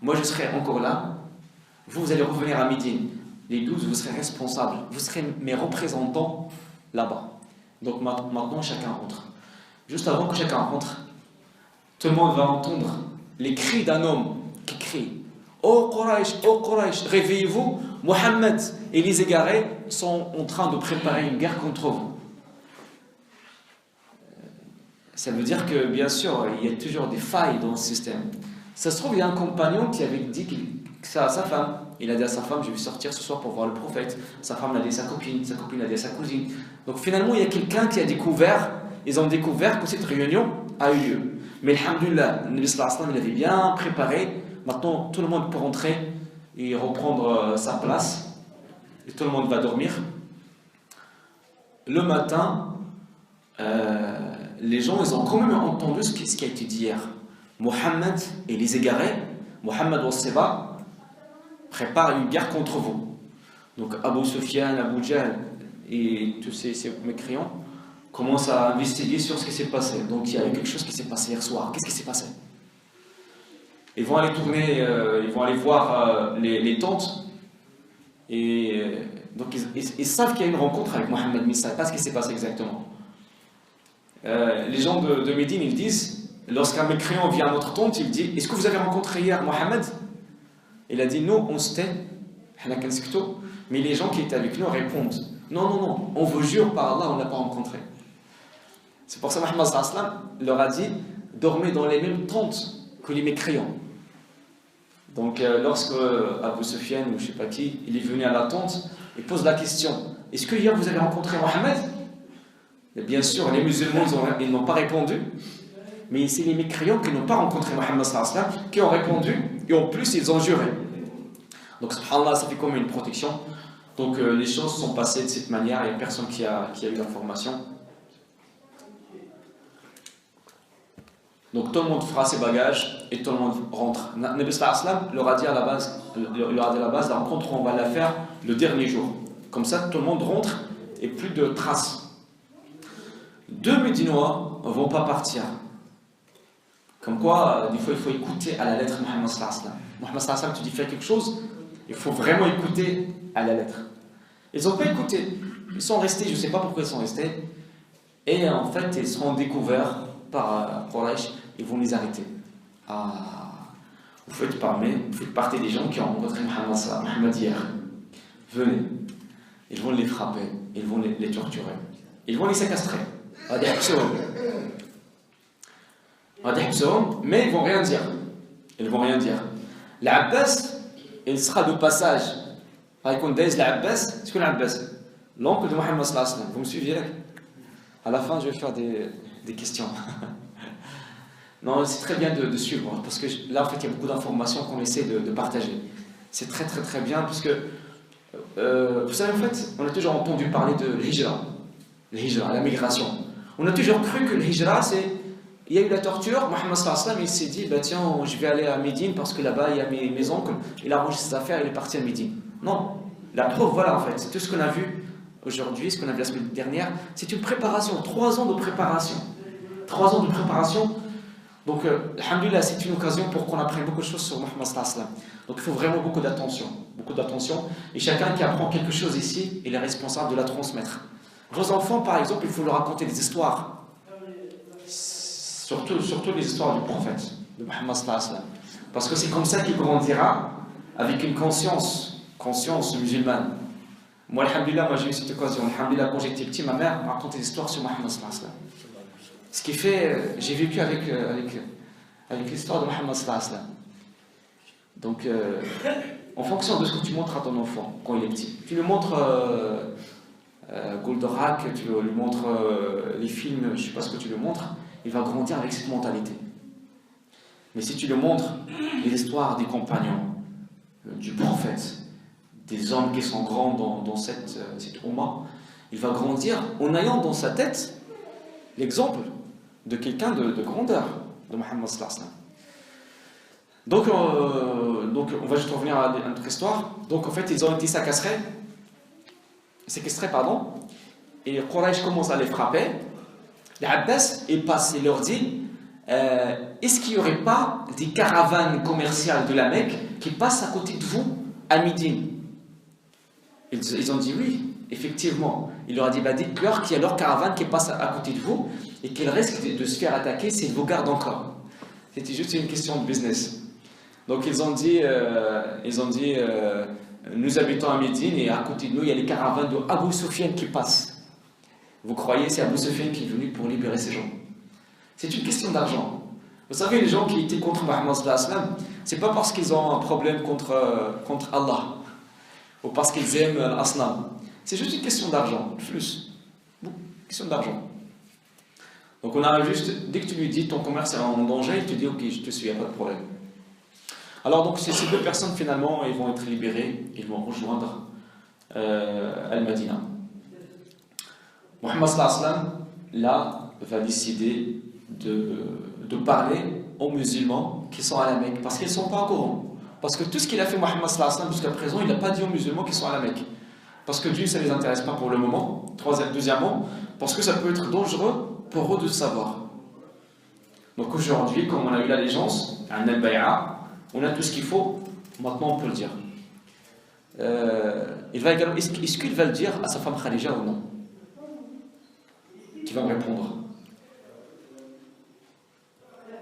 Moi je serai encore là, vous allez revenir à Médine, les 12 vous serez responsables, vous serez mes représentants là-bas. Donc maintenant chacun rentre. Juste avant que chacun rentre, tout le monde va entendre les cris d'un homme qui crie oh Quraysh, réveillez-vous, Mohammed et les égarés sont en train de préparer une guerre contre vous. Ça veut dire que, bien sûr, il y a toujours des failles dans le système. Ça se trouve, il y a un compagnon qui avait dit que ça à sa femme. Il a dit à sa femme, je vais sortir ce soir pour voir le prophète. Sa femme l'a dit à sa copine l'a dit à sa cousine. Donc finalement, il y a quelqu'un qui a découvert, ils ont découvert que cette réunion a eu lieu. Mais alhamdoulilah, le Nabi sallallahu alayhi wa sallam, il avait bien préparé. Maintenant, tout le monde peut rentrer et reprendre sa place. Et tout le monde va dormir. Le matin, les gens, ils ont quand même entendu ce qui a été dit hier. Mohammed et les égarés, Mohammed wa Seba, préparent une guerre contre vous. Donc Abu Sufyan, Abu Jahl et tous ces mécréants commencent à investiguer sur ce qui s'est passé. Donc il y a eu quelque chose qui s'est passé hier soir. Qu'est-ce qui s'est passé? Ils vont aller tourner, ils vont aller voir les tentes. Et donc ils savent qu'il y a une rencontre avec Mohammed, mais ils ne savent pas ce qui s'est passé exactement. Les gens de Médine, ils disent, lorsqu'un mécréant vient à notre tente, il dit, est-ce que vous avez rencontré hier Mohammed? Il a dit, non, on se tait. Mais les gens qui étaient avec nous répondent, non, on vous jure par Allah, on ne l'a pas rencontré. C'est pour ça que Mohammed sallallahu alayhi wa sallam leur a dit, dormez dans les mêmes tentes que les mécréants. Donc lorsque Abu Sufyan ou je ne sais pas qui, il est venu à la tente, il pose la question, est-ce que hier vous avez rencontré Mohammed? Et bien sûr, les musulmans ils n'ont pas répondu, mais c'est les mécréants qui n'ont pas rencontré Mohammed sallallahu alayhi wa sallam qui ont répondu, et en plus ils ont juré. Donc subhanallah, ça fait comme une protection. Donc les choses sont passées de cette manière, il n'y a personne qui a eu l'information. Donc tout le monde fera ses bagages et tout le monde rentre. Nabi sallallahu alayhi wa sallam leur a dit à la base, la rencontre on va la faire le dernier jour. Comme ça tout le monde rentre et plus de traces. deux Médinois ne vont pas partir. Comme quoi, des fois, il faut écouter à la lettre Mohammed sallallahu alayhi wa sallam. Mohammed sallallahu alayhi wa sallam, tu dis fais quelque chose, il faut vraiment écouter à la lettre. Ils n'ont pas écouté. Ils sont restés, je ne sais pas pourquoi ils sont restés. Et en fait, ils seront découverts par Quraysh. Ils vont les arrêter. Ah, vous faites partie des gens qui ont rencontré Mohammed hier. Venez. Ils vont les frapper. Ils vont les torturer. Ils vont les séquestrer. Mais ils vont rien dire. Ils vont rien dire. L'Abbas, il sera de passage. C'est que l'Abbas, l'oncle de Mohammed sallallahu alayhi wa sallam. Vous me suivez? À la fin, je vais faire des questions. Non, c'est très bien de suivre, parce que là, en fait, il y a beaucoup d'informations qu'on essaie de partager. C'est très, très, très bien, parce que, vous savez, en fait, on a toujours entendu parler de l'hijra, la migration. On a toujours cru que l'hijra, il y a eu la torture, Mohammed sallallahu alayhi wa sallam, il s'est dit, bah tiens, je vais aller à Médine, parce que là-bas, il y a mes oncles, il a rangé ses affaires, il est parti à Médine. Non, la preuve, voilà, en fait, c'est tout ce qu'on a vu aujourd'hui, ce qu'on a vu la semaine dernière, c'est une préparation, 3 ans de préparation. 3 ans de préparation. Donc, alhamdoulilah, c'est une occasion pour qu'on apprenne beaucoup de choses sur Mohammed sallallahu alayhi wa sallam. Donc, il faut vraiment beaucoup d'attention. Et chacun qui apprend quelque chose ici, il est responsable de la transmettre. Vos enfants, par exemple, il faut leur raconter des histoires. Surtout les histoires du prophète, de Mohammed sallallahu alayhi wa sallam. Parce que c'est comme ça qu'il grandira avec une conscience musulmane. Moi, alhamdoulilah, j'ai eu cette occasion. Alhamdoulilah, quand j'étais petit, ma mère m'a raconté des histoires sur Mohammed sallallahu alayhi wa sallam. Ce qui fait, j'ai vécu avec l'histoire de Mohammed sallallahu alayhi wa sallam. Donc, en fonction de ce que tu montres à ton enfant quand il est petit, tu lui montres Goldorak, tu lui montres les films, je ne sais pas ce que tu lui montres, il va grandir avec cette mentalité. Mais si tu lui montres les histoires des compagnons, du prophète, des hommes qui sont grands dans cette Oumma, il va grandir en ayant dans sa tête l'exemple de quelqu'un de grandeur, de Mohammed sallallahu alayhi wa sallam. Donc, on va juste revenir à notre histoire. Donc, en fait, ils ont été séquestrés, et Quraysh commence à les frapper. L'Abbas, il passe et leur dit est-ce qu'il n'y aurait pas des caravanes commerciales de la Mecque qui passent à côté de vous à Médine? Ils ont dit oui, effectivement. Il leur a dit dites-leur qu'il y a leur caravane qui passe à côté de vous et qu'elle risque de se faire attaquer s'ils vous gardent encore. C'était juste une question de business. Donc ils ont dit nous habitons à Médine et à côté de nous il y a les caravanes de Abu Sufyan qui passent. Vous croyez c'est Abu Sufyan qui est venu pour libérer ces gens? C'est une question d'argent. Vous savez, les gens qui étaient contre Mohammed sallallahu alayhi wa sallam, c'est pas parce qu'ils ont un problème contre Allah ou parce qu'ils aiment l'asnam. C'est juste une question d'argent, plus. Une question d'argent. Donc on a juste, dès que tu lui dis ton commerce est en danger, il te dit ok, je te suis, il n'y a pas de problème. Alors donc ces deux personnes finalement, ils vont être libérées, ils vont rejoindre Al-Madina. Mohammed sallallahu alayhi wa sallam, là, va décider de parler aux musulmans qui sont à la Mecque, parce qu'ils ne sont pas au courant. Parce que tout ce qu'il a fait Mohammed sallallahu alayhi wa sallam jusqu'à présent, il n'a pas dit aux musulmans qui sont à la Mecque. Parce que Dieu, ça ne les intéresse pas pour le moment. Deuxièmement, parce que ça peut être dangereux pour eux de savoir. Donc aujourd'hui, comme on a eu l'allégeance, un al-bay'a, on a tout ce qu'il faut, maintenant on peut le dire. Est-ce qu'il va le dire à sa femme Khadija ou non? Qui va me répondre?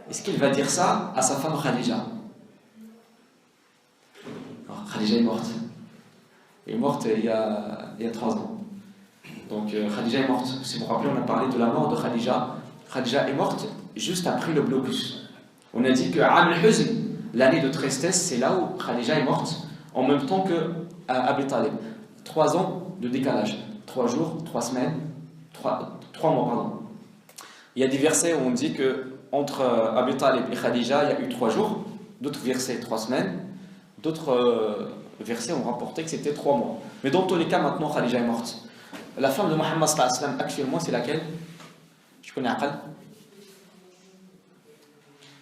Est-ce qu'il va dire ça à sa femme Khadija? Khadija est morte. Elle est morte il y a 3 ans. Donc Khadija est morte. Si vous vous rappelez, on a parlé de la mort de Khadija. Khadija est morte juste après le blocus. On a dit que Am al-Huzn, l'année de tristesse, c'est là où Khadija est morte, en même temps que Abi Talib. 3 ans de décalage. 3 jours, 3 semaines, 3 mois, pardon. Il y a des versets où on dit que entre Abi Talib et Khadija, il y a eu 3 jours. D'autres versets, 3 semaines. D'autres versets ont rapporté que c'était 3 mois. Mais dans tous les cas, maintenant, Khadija est morte. La femme de Mohammed sallallahu alayhi wa sallam, actuellement, c'est laquelle? Tu connais Aqal?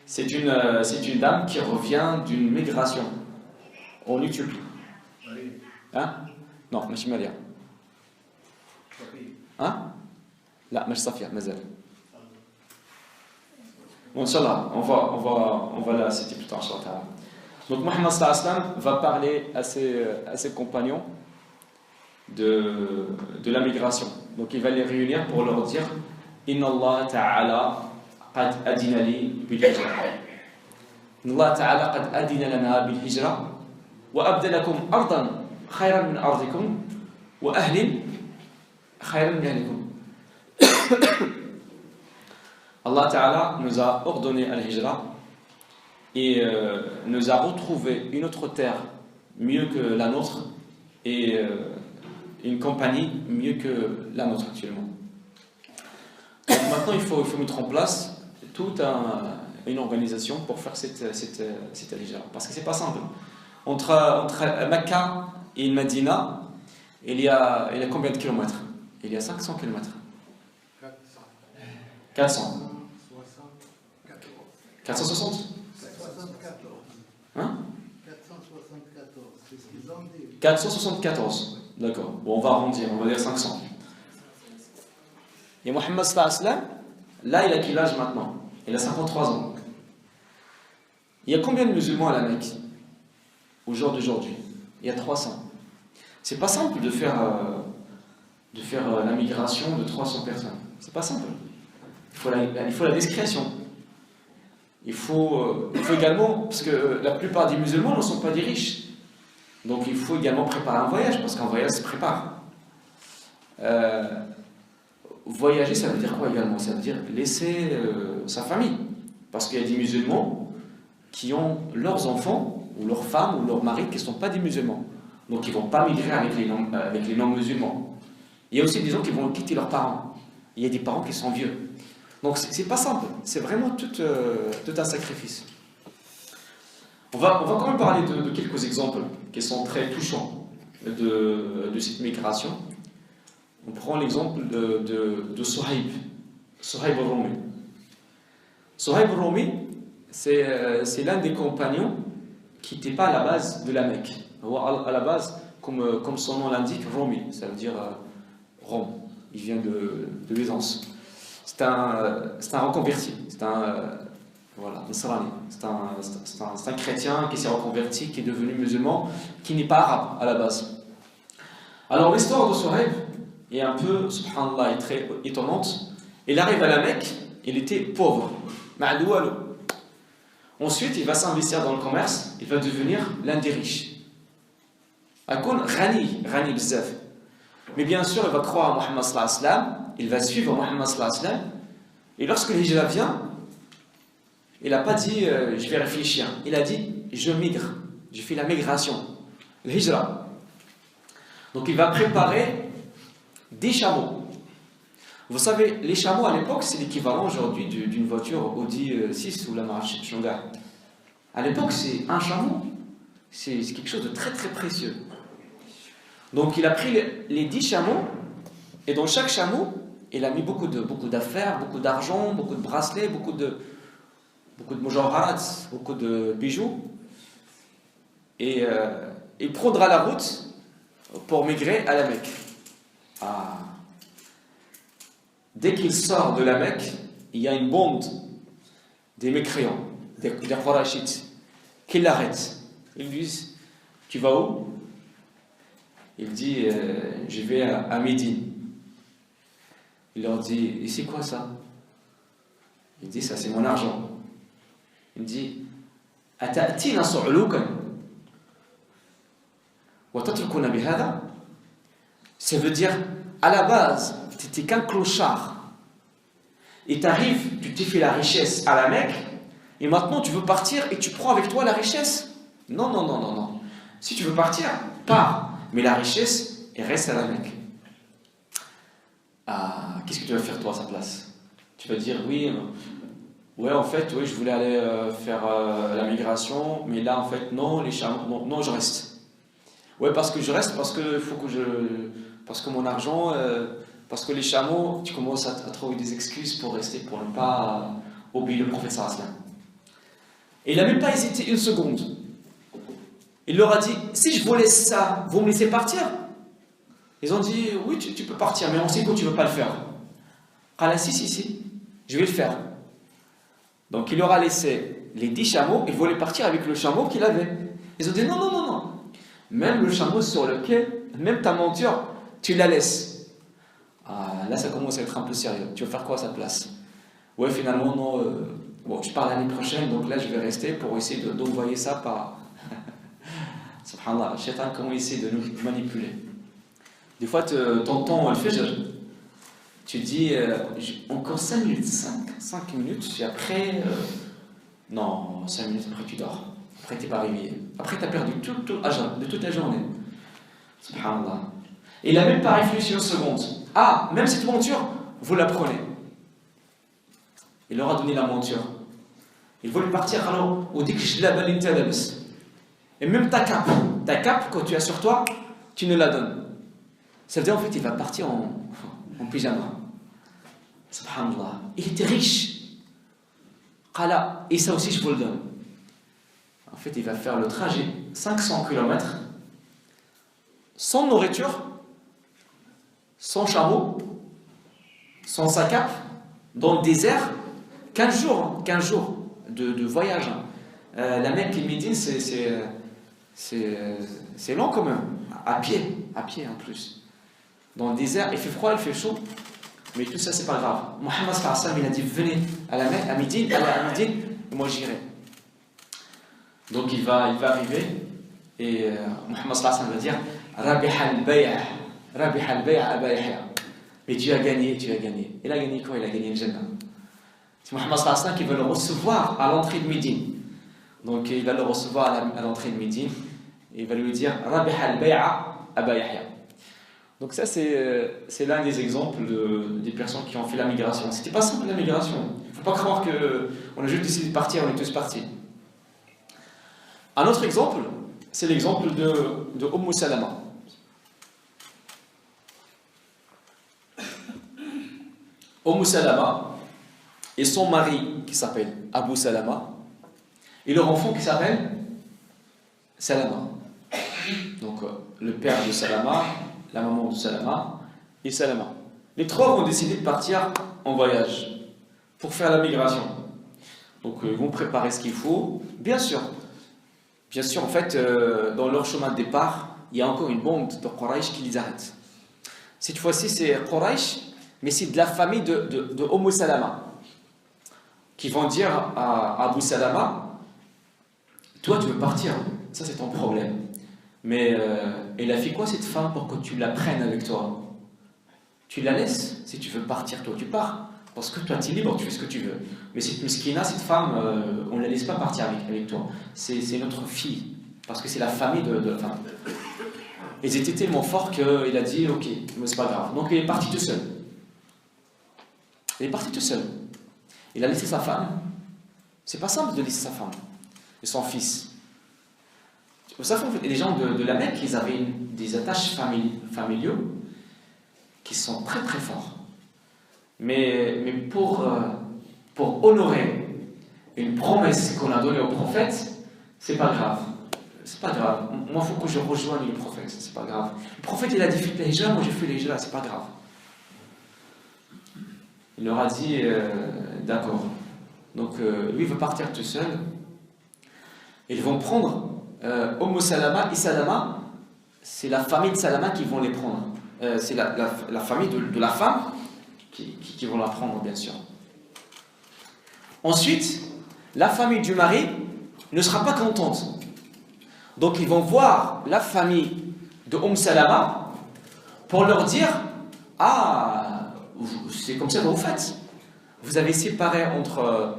C'est une dame qui revient d'une migration en Éthiopie. Hein? Non, Machi Malia. Hein? لا مش صافية مازال. Bon, Inch'Allah, on va la citer plus tard, Inch'Allah. Donc Mohammed sallallahu alayhi wa sallam va parler à ses compagnons de la migration. Donc il va les réunir pour leur dire Inna Allah ta'ala qad adina li bil hijra. Inna Allah ta'ala qad adina lana bil hijra wa abdalakum ardan khayran min ardikum wa ahlin khayran min ahlikum. Allah Ta'ala nous a ordonné al-hijra et nous a retrouvé une autre terre mieux que la nôtre et une compagnie mieux que la nôtre actuellement. Donc maintenant il faut mettre en place toute une organisation pour faire cette al-hijra. Parce que c'est pas simple. Entre Mecca et Medina, il y a combien de kilomètres? Il y a 500 kilomètres. 400. 460 Hein 474, c'est ce qu'ils ont dit. 474, d'accord. Bon, on va arrondir, on va dire 500. Et Mohammed sallallahu alayhi wa sallam, là, il a quel âge maintenant? Il a 53 ans. Il y a combien de musulmans à la Mecque au jour d'aujourd'hui? Il y a 300. C'est pas simple de faire la migration de 300 personnes. C'est pas simple. Il faut la discrétion. Il faut également, parce que la plupart des musulmans ne sont pas des riches. Donc il faut également préparer un voyage, parce qu'un voyage se prépare. Voyager, ça veut dire quoi également? Ça veut dire laisser sa famille. Parce qu'il y a des musulmans qui ont leurs enfants, ou leurs femmes, ou leurs maris qui ne sont pas des musulmans. Donc ils ne vont pas migrer avec les non-musulmans. Il y a aussi des gens qui vont quitter leurs parents. Il y a des parents qui sont vieux. Donc c'est pas simple, c'est vraiment tout un sacrifice. On va quand même parler de quelques exemples qui sont très touchants de cette migration. On prend l'exemple de Suhaib al-Rumi. Suhaib al-Rumi, c'est l'un des compagnons qui n'était pas à la base de la Mecque. À la base, comme son nom l'indique, Rumi, ça veut dire Rome. Il vient de Byzance. C'est un reconverti, c'est un chrétien qui s'est reconverti, qui est devenu musulman, qui n'est pas arabe à la base. Alors l'histoire de Suhaib est un peu, subhanallah, très étonnante. Il arrive à la Mecque, il était pauvre, ma'doualo. Ensuite, il va s'investir dans le commerce, il va devenir l'un des riches. Akun Rani bzaf. Mais bien sûr, il va croire à Mohammed sallallahu alayhi wa sallam, il va suivre Mohammed sallallahu alayhi wa sallam. Et lorsque le hijra vient, il n'a pas dit je vais réfléchir. Il a dit je migre, je fais la migration, le hijra. Donc il va préparer des chameaux. Vous savez, les chameaux à l'époque, c'est l'équivalent aujourd'hui d'une voiture Audi 6 ou la marche Shunga. À l'époque, c'est un chameau. C'est quelque chose de très très précieux. Donc il a pris les 10 chameaux, et dans chaque chameau, il a mis beaucoup d'affaires, beaucoup d'argent, beaucoup de bracelets, beaucoup de mujawharat, beaucoup de bijoux. Et il prendra la route pour migrer à la Mecque. Dès qu'il sort de la Mecque, il y a une bande des mécréants, des Qurayshites, qui l'arrêtent. Ils lui disent tu vas où? Il dit je vais à Médine. Il leur dit et c'est quoi ça? Il dit ça c'est mon argent. Il dit ata'tina su'lukan wa tatrukuna bihada. Ça veut dire à la base tu n'étais qu'un clochard et t'arrives, tu t'es fait la richesse à la Mecque et maintenant tu veux partir et tu prends avec toi la richesse. Non. Si tu veux partir, pars. Mais la richesse, elle reste à la Mecque. Qu'est-ce que tu vas faire toi à sa place? Tu vas dire en fait, je voulais aller faire la migration, mais là en fait non, les chameaux, non, je reste. Ouais, parce que je reste, parce que mon argent, parce que les chameaux, tu commences à trouver des excuses pour rester, pour ne pas obéir le prophète sallallahu alayhi wa sallam. Et il n'a même pas hésité une seconde. Il leur a dit, si je vous laisse ça, vous me laissez partir? Ils ont dit, oui, tu peux partir, mais on sait que tu ne veux pas le faire. قال si, je vais le faire. Donc il aura laissé les 10 chameaux, il voulait partir avec le chameau qu'il avait. Ils ont dit non. Même le chameau sur lequel, même ta monture, tu la laisses. Ah, là ça commence à être un peu sérieux. Tu vas faire quoi à sa place? Ouais, finalement, non. Bon, je pars l'année prochaine, donc là je vais rester pour essayer d'envoyer ça par. Subhanallah, le shaitan, comment il essaie de nous manipuler. Des fois, t'entends le fajr, tu dis encore 5 minutes, 5 minutes, et après, non, 5 minutes, après tu dors. Après, tu n'es pas réveillé. Après, tu as perdu tout l'ajr de toute la journée. Subhanallah. Et il n'a même pas réfléchi une seconde. Ah, même cette monture, vous la prenez. Il leur a donné la monture. Il voulait partir, alors, au dit que je la balle. Et même ta cape, quand tu as sur toi, tu ne la donnes. Ça veut dire en fait, il va partir en pyjama. Subhanallah. Il était riche. Qala, et ça aussi, je vous le donne. En fait, il va faire le trajet 500 km sans nourriture, sans chameau, sans sa cape, dans le désert, 15 jours de voyage. La Mecque et Médine, c'est long quand même, à pied en plus. Dans le désert, il fait froid, il fait chaud, mais tout ça c'est pas grave. Mohammed sallallahu alayhi wa sallam, il a dit venez à la Mecque, à Médine, et moi j'irai. Donc il va arriver et Mohammed sallallahu alayhi wa sallam va dire Rabih al-bay'a Aba Yahya. Mais tu as gagné. Il a gagné quoi? Il a gagné le Jannah. C'est Mohammed sallallahu alayhi wa sallam qui va le recevoir à l'entrée de Médine. Donc il va le recevoir à l'entrée de Médine et il va lui dire Rabih al-bay'a Aba Yahya. Donc ça c'est l'un des exemples des personnes qui ont fait la migration. C'était pas simple la migration. Il ne faut pas croire qu'on a juste décidé de partir, on est tous partis. Un autre exemple, c'est l'exemple de Umm Salama. Umm Salama et son mari qui s'appelle Abu Salama et leur enfant qui s'appelle Salama. Donc le père de Salama, la maman de Salama et Salama. Les trois vont décider de partir en voyage pour faire la migration. Donc ils vont préparer ce qu'il faut. Bien sûr, en fait, dans leur chemin de départ, il y a encore une bande de Quraysh qui les arrête. Cette fois-ci, c'est Quraysh, mais c'est de la famille de Umm Salama qui vont dire à Abu Salama toi, tu veux partir, ça c'est ton problème. Mais elle a fait quoi cette femme pour que tu la prennes avec toi? Tu la laisses. Si tu veux partir, toi tu pars. Parce que toi tu es libre, tu fais ce que tu veux. Mais cette miskina, cette femme, on ne la laisse pas partir avec toi. C'est notre fille. Parce que c'est la famille de la femme. Ils étaient tellement forts qu'il a dit ok, mais c'est pas grave. Donc il est parti tout seul. Il a laissé sa femme. C'est pas simple de laisser sa femme et son fils. Vous savez, en fait, les gens de la Mecque, ils avaient des attaches familiaux qui sont très très forts. Mais pour honorer une promesse qu'on a donnée au prophète, c'est pas grave. C'est pas grave. Moi, il faut que je rejoigne le prophète. C'est pas grave. Le prophète, il a dit faites les hijra, moi j'ai fait les hijra, c'est pas grave. Il leur a dit d'accord. Donc lui, il veut partir tout seul. Ils vont prendre Umm Salama et Salama, c'est la famille de Salama qui vont les prendre. C'est la famille de la femme qui vont la prendre, bien sûr. Ensuite, la famille du mari ne sera pas contente. Donc ils vont voir la famille de Salama pour leur dire ah, c'est comme ça que vous faites. Vous avez séparé entre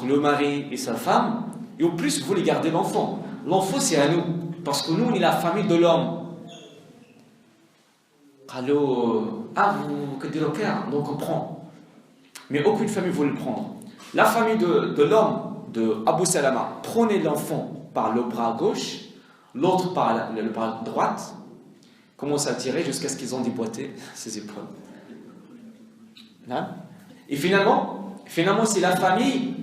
le mari et sa femme, et au plus vous voulez garder l'enfant. L'enfant c'est à nous, parce que nous on est la famille de l'homme. Alors, donc on prend. Mais aucune famille ne veut le prendre. La famille de l'homme, de Abu Salama, prenait l'enfant par le bras gauche, l'autre par le bras droite, commence à tirer jusqu'à ce qu'ils ont déboîté ses épaules. Hein? Et finalement, c'est la famille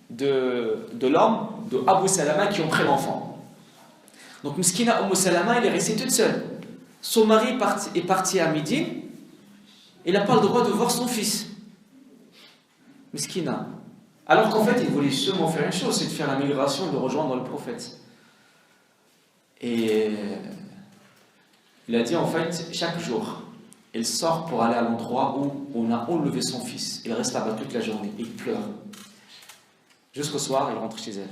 de l'homme, de Abu Salama, qui ont pris l'enfant. Donc, Miskina Umm Salama, elle est restée toute seule. Son mari est parti à Médine, il n'a pas le droit de voir son fils. Miskina. Alors qu'en fait, il voulait seulement faire une chose, c'est de faire la migration, de rejoindre le prophète. Et il a dit en fait, chaque jour, il sort pour aller à l'endroit où on a enlevé son fils. Il reste là-bas toute la journée, il pleure. Jusqu'au soir, il rentre chez elle.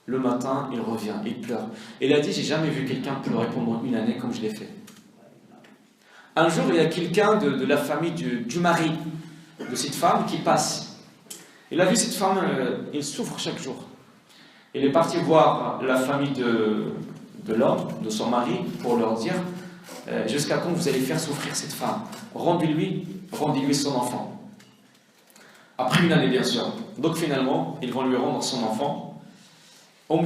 Le matin, il revient, il pleure. Et il a dit, j'ai jamais vu quelqu'un pleurer pendant une année comme je l'ai fait. Un jour, il y a quelqu'un de la famille du mari de cette femme qui passe. Il a vu cette femme, il souffre chaque jour. Il est parti voir la famille de l'homme, de son mari, pour leur dire jusqu'à quand vous allez faire souffrir cette femme? Rendez-lui son enfant. Après une année, bien sûr. Donc finalement, ils vont lui rendre son enfant.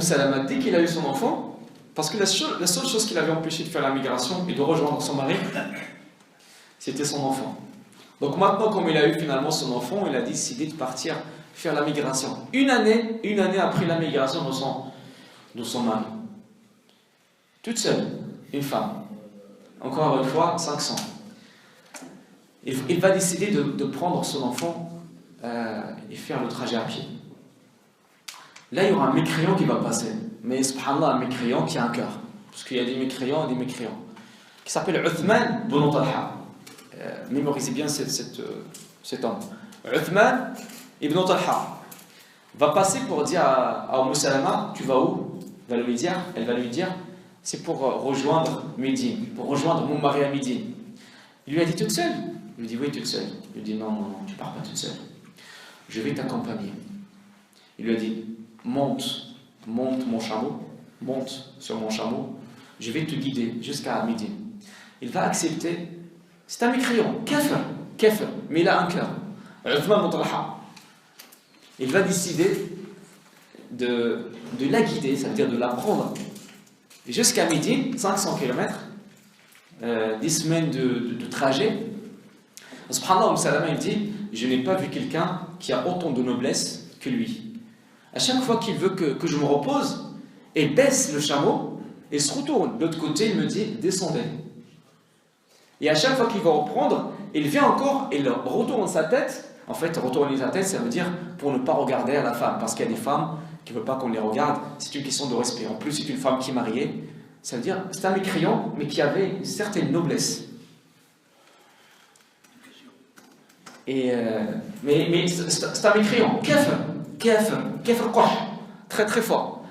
Salama, dès qu'il a eu son enfant, parce que la seule chose qui l'avait empêché de faire la migration et de rejoindre son mari, c'était son enfant. Donc maintenant, comme il a eu finalement son enfant, il a décidé de partir faire la migration. Une année après la migration de son mari. Toute seule, une femme. Encore une fois, 500. Il va décider de prendre son enfant et faire le trajet à pied. Là, il y aura un mécréant qui va passer. Mais subhanallah, un mécréant qui a un cœur. Parce qu'il y a des mécréants et des mécréants. Qui s'appelle Uthman ibn Talha. Mémorisez bien cet homme. Uthman ibn Talha va passer pour dire à Salama, tu vas où? Elle va lui dire, c'est pour rejoindre Médine, pour rejoindre mon mari à Médine. Il lui a dit toute seule? Il lui dit oui, toute seule. Il lui dit non, tu pars pas toute seule. Je vais t'accompagner. Il lui a dit, monte mon chameau, monte sur mon chameau, je vais te guider jusqu'à Médine. Il va accepter. C'est un mécréant, kafir, mais il a un cœur. Uthman ibn Talha. Il va décider de la guider, ça veut dire de la prendre jusqu'à Médine, 500 km, 10 semaines de trajet. Subhanallah, Salama, il dit, je n'ai pas vu quelqu'un qui a autant de noblesse que lui. À chaque fois qu'il veut que je me repose, il baisse le chameau et se retourne. De l'autre côté, il me dit, descendez. Et à chaque fois qu'il va reprendre, il vient encore, il retourne sa tête. En fait, retourner sa tête, ça veut dire pour ne pas regarder à la femme. Parce qu'il y a des femmes qui ne veulent pas qu'on les regarde. C'est une question de respect. En plus, c'est une femme qui est mariée. Ça veut dire, c'est un mécréant, mais qui avait une certaine noblesse. Mais c'est un mécréant. Kafir, très très fort.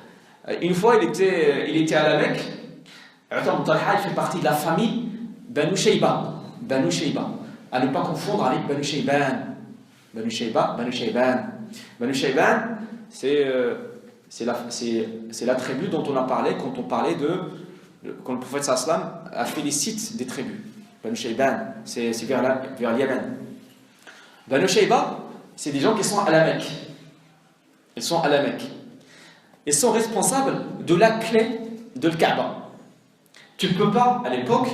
Une fois, il était à la Mecque. Uthman ibn Talha, il fait partie de la famille Banu Shayba. À ne pas confondre avec Banu Shayban. Banu Shayban, c'est la tribu dont on a parlé quand on parlait quand le prophète sallam a fait les sites des tribus. Banu Shayban, c'est vers Yémen. Banu Shayba, c'est des gens qui sont à la Mecque. Ils sont à la Mecque. Ils sont responsables de la clé de Kaaba. Tu ne peux pas, à l'époque,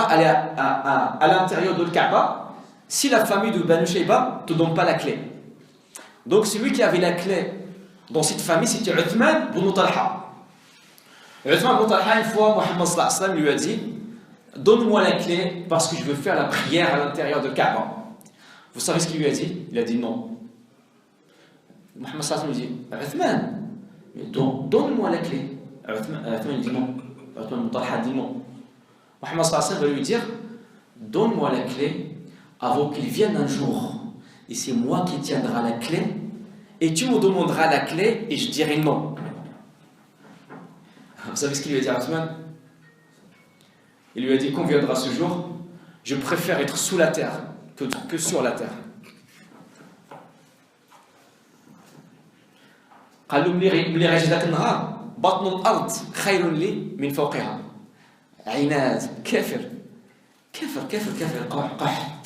aller à l'intérieur de Kaaba si la famille de Banu Shayba ne te donne pas la clé. Donc celui qui avait la clé dans cette famille, c'était Uthman ibn Talha. Uthman ibn Talha, une fois, Muhammad sallallahu alayhi wa sallam lui a dit, donne-moi la clé parce que je veux faire la prière à l'intérieur de Kaaba. Vous savez ce qu'il lui a dit? Il a dit non. Muhammad sallallahu alayhi wa sallam lui dit, Uthman, donne-moi la clé. Uthman dit non. Uthman ibn Talha dit non. Muhammad sallallahu alayhi wa sallam va lui dire, donne-moi la clé avant qu'il vienne un jour. Et c'est moi qui tiendrai la clé. Et tu me demanderas la clé et je dirai non. Vous savez ce qu'il lui a dit à Uthman? Il lui a dit, quand viendra ce jour, je préfère être sous la terre que sur la terre. قال له ملي غاجي ذاك النهار بطن الارض خير لي من فوقها عناد كافر قح.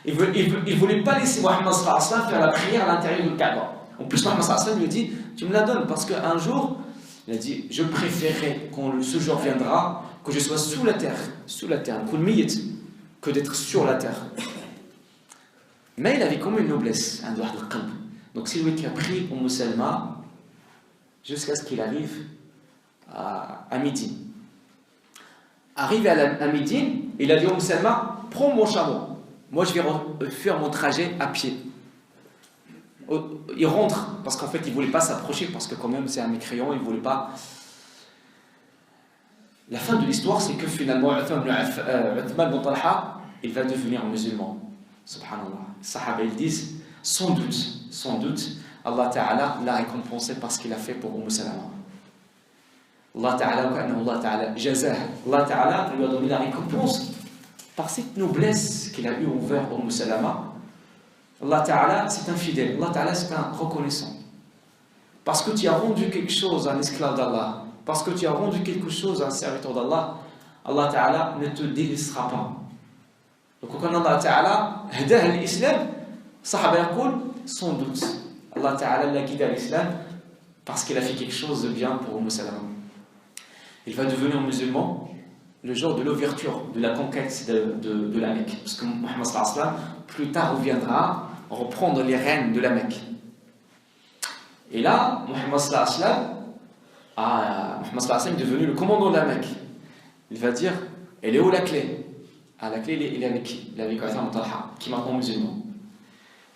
Il ne voulait pas laisser Mohammed sallallahu alayhi wa sallam faire la prière à l'intérieur du Kaaba. En plus, Mohammed sallallahu alayhi wa sallam lui a dit, tu me la donnes parce qu'un jour, il a dit, je préférerais quand ce jour viendra que je sois sous la terre, que d'être sur la terre. Mais il avait quand même une noblesse, un doigt de qalb. Donc c'est lui qui a pris Salma jusqu'à ce qu'il arrive à Médine. Arrivé à Médine, il a dit à Salma, prends mon chameau. Moi, je vais faire mon trajet à pied. il rentre, parce qu'en fait il ne voulait pas s'approcher, parce que quand même c'est un mécréant, il ne voulait pas. La fin de l'histoire, c'est que finalement, Uthman ibn Talha, il va devenir musulman. Subhanallah. Les Sahaba, ils disent, sans doute, Allah Ta'ala l'a récompensé par ce qu'il a fait pour Salama. Allah Ta'ala, jazah. Allah Ta'ala lui a donné la récompense par cette noblesse qu'il a eue envers Salama. Allah Ta'ala, c'est un fidèle. Allah Ta'ala, c'est un reconnaissant. Parce que tu as rendu quelque chose à un esclave d'Allah, parce que tu as rendu quelque chose à un serviteur d'Allah, Allah Ta'ala ne te délaissera pas. Donc quand Allah Ta'ala هداه l'islam, Sahaba yaqul, sans doute, Allah Ta'ala l'a guidé à l'islam parce qu'il a fait quelque chose de bien pour Salama. Il va devenir musulman le jour de l'ouverture, de la conquête de la Mecque. Parce que Muhammad sallallahu alayhi wa sallam, plus tard, reviendra reprendre les rênes de la Mecque. Et là, Muhammad sallallahu alayhi wa sallam est devenu le commandant de la Mecque. Il va dire, elle est où la clé? La clé, il est avec qui? Il est avec Uthman ibn Talha, qui est maintenant musulman.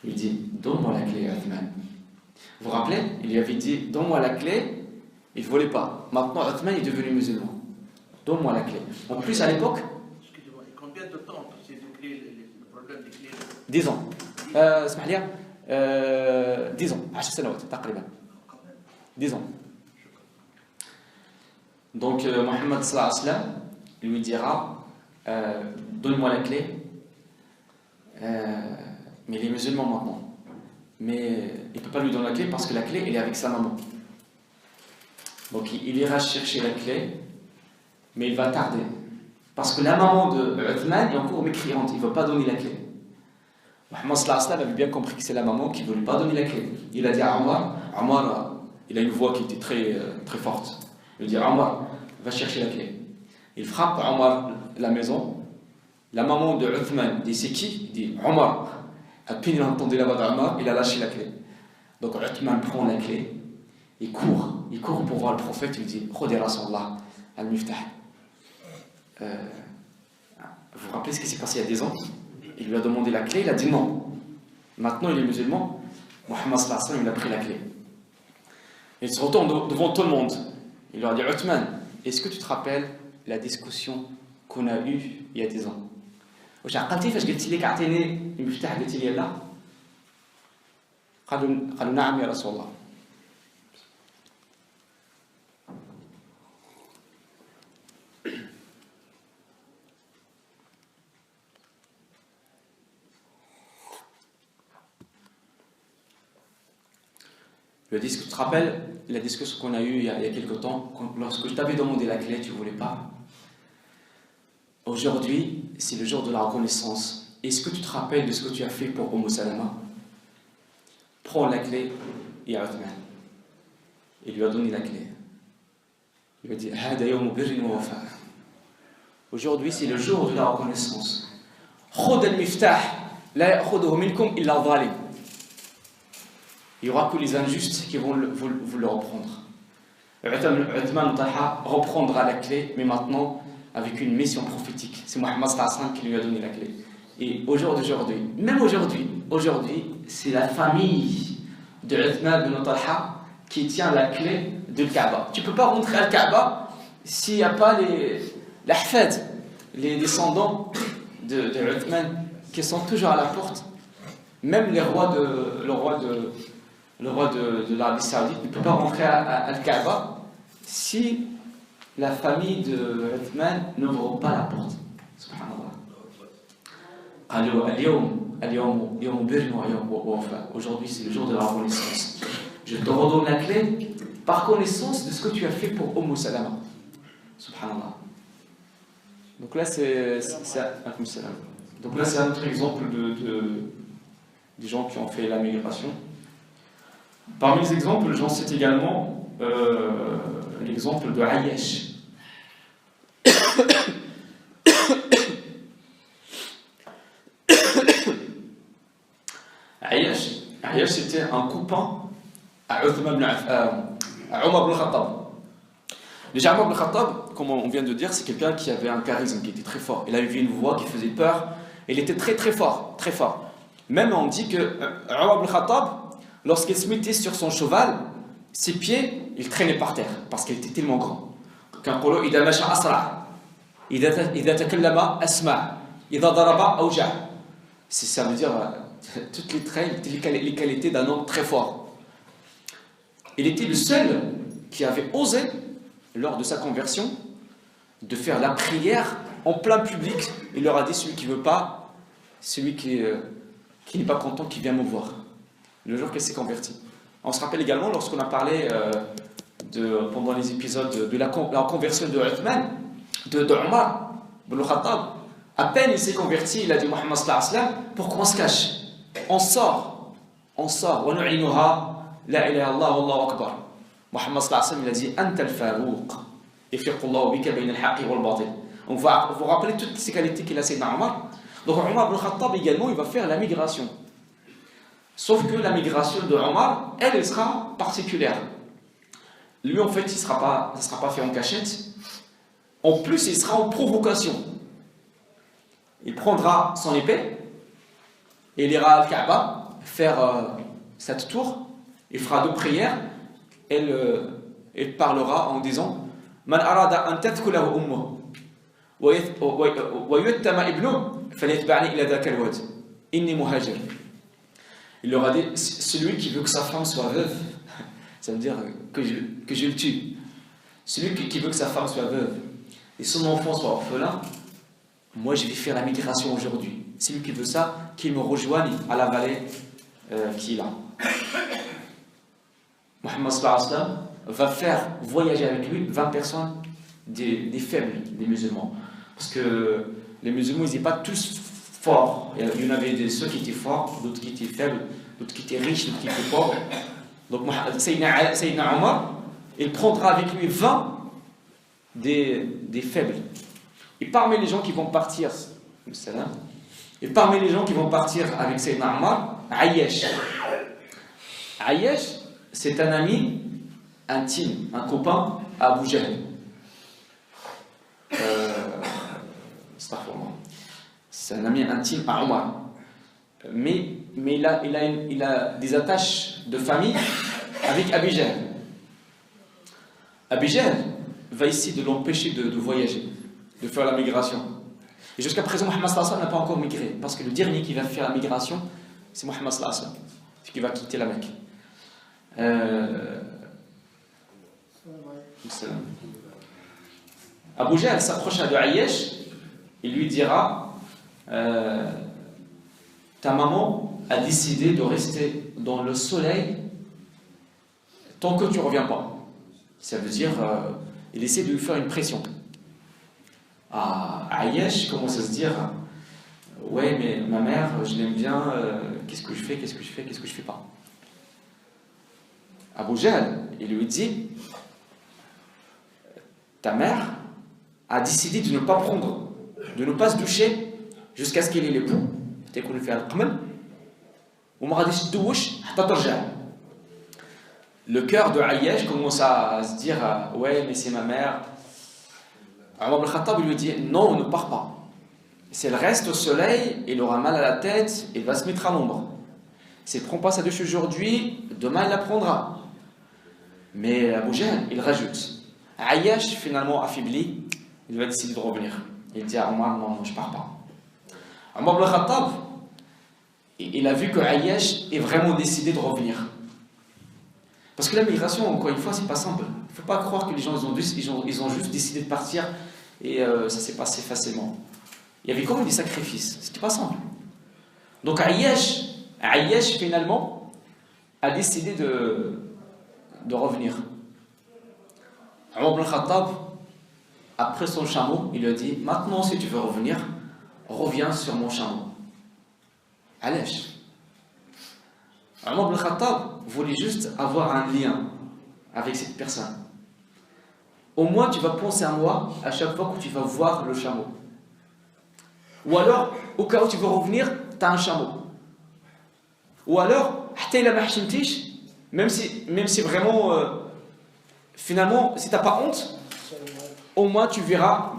Il dit, donne-moi la clé, Uthman. Vous vous rappelez? Il lui avait dit, donne-moi la clé. Il ne voulait pas. Maintenant, Uthman est devenu musulman. Donne-moi la clé. En plus, à l'époque... Excusez-moi, combien de temps ces deux clés, le problème des clés? 10 ans. اسمح لي 10 ans. 10 سنوات تقريبا. 10 ans. Donc, Mohammed sallallahu alayhi wa sallam lui dira, donne-moi la clé. Mais il est musulman maintenant. Mais il ne peut pas lui donner la clé parce que la clé, elle est avec sa maman. Donc il ira chercher la clé, mais il va tarder. Parce que la maman de Uthman est encore mécréante, il ne veut pas donner la clé. Muhammad sallallahu alayhi wa sallam avait bien compris que c'est la maman qui ne voulait pas donner la clé. Il a dit à Omar, il a une voix qui était très, très forte. Il dit à Omar, va chercher la clé. Il frappe à Omar la maison. La maman de Uthman dit, c'est qui? Il dit, Omar. À peine il a entendu la voix d'Omar, il a lâché la clé. Donc Uthman prend la clé. Il court pour voir le prophète, il dit, Khudi Rasulallah, al-Miftah. Vous vous rappelez ce qui s'est passé il y a 10 ans? Il lui a demandé la clé, il a dit non. Maintenant il est musulman, Muhammad sallallahu alayhi wa sallam, il a pris la clé. Il se retourne devant tout le monde. Il leur dit, Uthman, est-ce que tu te rappelles la discussion qu'on a eue il y a 10 ans? واش عقلتي فاش قلت لك اعطيني المفتاح قلت لي لا؟ قالوا نعم يا رسول الله. Tu te rappelles la discussion qu'on a eue il y a quelque temps, lorsque je t'avais demandé la clé, tu ne voulais pas. Aujourd'hui, c'est le jour de la reconnaissance. Est-ce que tu te rappelles de ce que tu as fait pour Salama? Prends la clé et Uthman. Il lui a donné la clé. Il lui a dit, aujourd'hui, c'est le jour de la reconnaissance. Il n'y aura que les injustes qui vont vous le reprendre. Uthman Talha reprendra la clé, mais maintenant avec une mission prophétique. C'est Muhammad sallallahu alayhi wa sallam qui lui a donné la clé. Et aujourd'hui, c'est la famille de Uthman ibn Talha qui tient la clé de Kaaba. Tu ne peux pas rentrer à Kaaba s'il n'y a pas les ahfad, les descendants de Uthman qui sont toujours à la porte. Même le roi de l'Arabie Saoudite ne peut pas rentrer à Kaaba si la famille de Uthman n'ouvre pas la porte. Subhanallah. Aujourd'hui, c'est le jour de la reconnaissance. Je te redonne la clé par connaissance de ce que tu as fait pour Salama. Subhanallah. Donc là, c'est un autre exemple des gens qui ont fait la migration. Parmi les exemples, j'en cite également l'exemple de Ayyash. Ayyash, c'était un copain à Omar ibn Khattab. Déjà, Omar ibn Khattab, comme on vient de dire, c'est quelqu'un qui avait un charisme, qui était très fort. Il avait une voix qui faisait peur. Il était très très fort, très fort. Même on dit que Omar ibn Khattab, lorsqu'il se mettait sur son cheval, ses pieds, ils traînaient par terre parce qu'il était tellement grand. كنقولوا إذا مشى أسرع إذا تكلم أسمع إذا ضرب أوجع. Ça veut dire toutes les traits, les qualités d'un homme très fort. Il était le seul qui avait osé, lors de sa conversion, de faire la prière en plein public. Il leur a dit, celui qui ne veut pas, celui qui n'est pas content, qui vient me voir. Le jour qu'elle s'est convertie. On se rappelle également, lorsqu'on a parlé pendant les épisodes de la conversion de Uthman, de Omar ibn Khattab, à peine il s'est converti, il a dit Muhammad sallallahu alayhi wa sallam, pourquoi on se cache? On sort. Wa nu'inuha, la ilaha illallah, wallahu akbar. Muhammad sallallahu alayhi wa sallam, il a dit Anta al-Farouq, yafiqullahu bika bayna al-haqqi wal-batil. On va vous rappeler toutes ces qualités qu'il a Sayyidina Omar. Donc Omar ibn Khattab également, il va faire la migration. Sauf que la migration de Omar, elle sera particulière. Lui, en fait, ça ne sera pas fait en cachette. En plus, il sera en provocation. Il prendra son épée et il ira à Al-Kaaba faire 7 tours. Il fera 2 prières. Elle parlera en disant Man arada an tadhkulahu ummuh wa yuttama ibnuh falyatba'ni ila dhaka al-wad inni muhajir. Il leur a dit celui qui veut que sa femme soit veuve, ça veut dire que je le tue. Celui qui veut que sa femme soit veuve et son enfant soit orphelin, moi je vais faire la migration aujourd'hui. Celui qui veut ça, qu'il me rejoigne à la vallée qu'il a. Muhammad sallallahu alayhi wa sallam va faire voyager avec lui 20 personnes des faibles, des musulmans. Parce que les musulmans, ils n'étaient pas tous forts. Il y en avait ceux qui étaient forts, d'autres qui étaient faibles, d'autres qui étaient riches, d'autres qui étaient pauvres. Donc Sayyidina Omar, il prendra avec lui 20 des faibles. Et parmi les gens qui vont partir, avec Sayyidina Omar, Ayyash. Ayyash, c'est un ami intime, un copain à Abu Jahl. C'est un ami intime à Omar. Mais il a des attaches de famille avec Abu Jahl. Abu Jahl va essayer de l'empêcher de voyager, de faire la migration. Et jusqu'à présent, Muhammad sallallahu alayhi wa sallam n'a pas encore migré, parce que le dernier qui va faire la migration, c'est Muhammad sallallahu alayhi wa sallam, qui va quitter la Mecque. Abu Jahl s'approcha de Ayyash et lui dira ta maman a décidé de rester dans le soleil tant que tu ne reviens pas. Ça veut dire il essaie de lui faire une pression. Ayyash commence à se dire ouais, mais ma mère, je l'aime bien, qu'est-ce que je fais pas. Abu Jahl, il lui dit ta mère a décidé de ne pas prendre, de ne pas se doucher jusqu'à ce qu'elle ait l'époux. Le cœur de Ayyash commence à se dire ouais, mais c'est ma mère. Omar ibn Khattab lui dit non, ne pars pas. Si elle reste au soleil, il aura mal à la tête, il va se mettre à l'ombre. Si elle ne prend pas sa douche aujourd'hui, demain elle la prendra. Mais Abu Jahl, il rajoute. Ayyash, finalement affaibli, il va décider de revenir. Il dit à Omar non, je ne pars pas. Omar ibn Khattab, il a vu que Ayyash est vraiment décidé de revenir. Parce que la migration, encore une fois, c'est pas simple. Il ne faut pas croire que les gens ils ont juste décidé de partir et ça s'est passé facilement. Il y avait quand même des sacrifices. C'était pas simple. Donc Ayyash finalement a décidé de revenir. Omar ibn Khattab, après son chameau, il lui a dit maintenant, si tu veux revenir, reviens sur mon chameau. Ayyash. Omar ibn Khattab voulait juste avoir un lien avec cette personne. Au moins, tu vas penser à moi à chaque fois que tu vas voir le chameau. Ou alors, au cas où tu veux revenir, tu as un chameau. Ou alors, même si vraiment, finalement, si tu n'as pas honte, au moins tu verras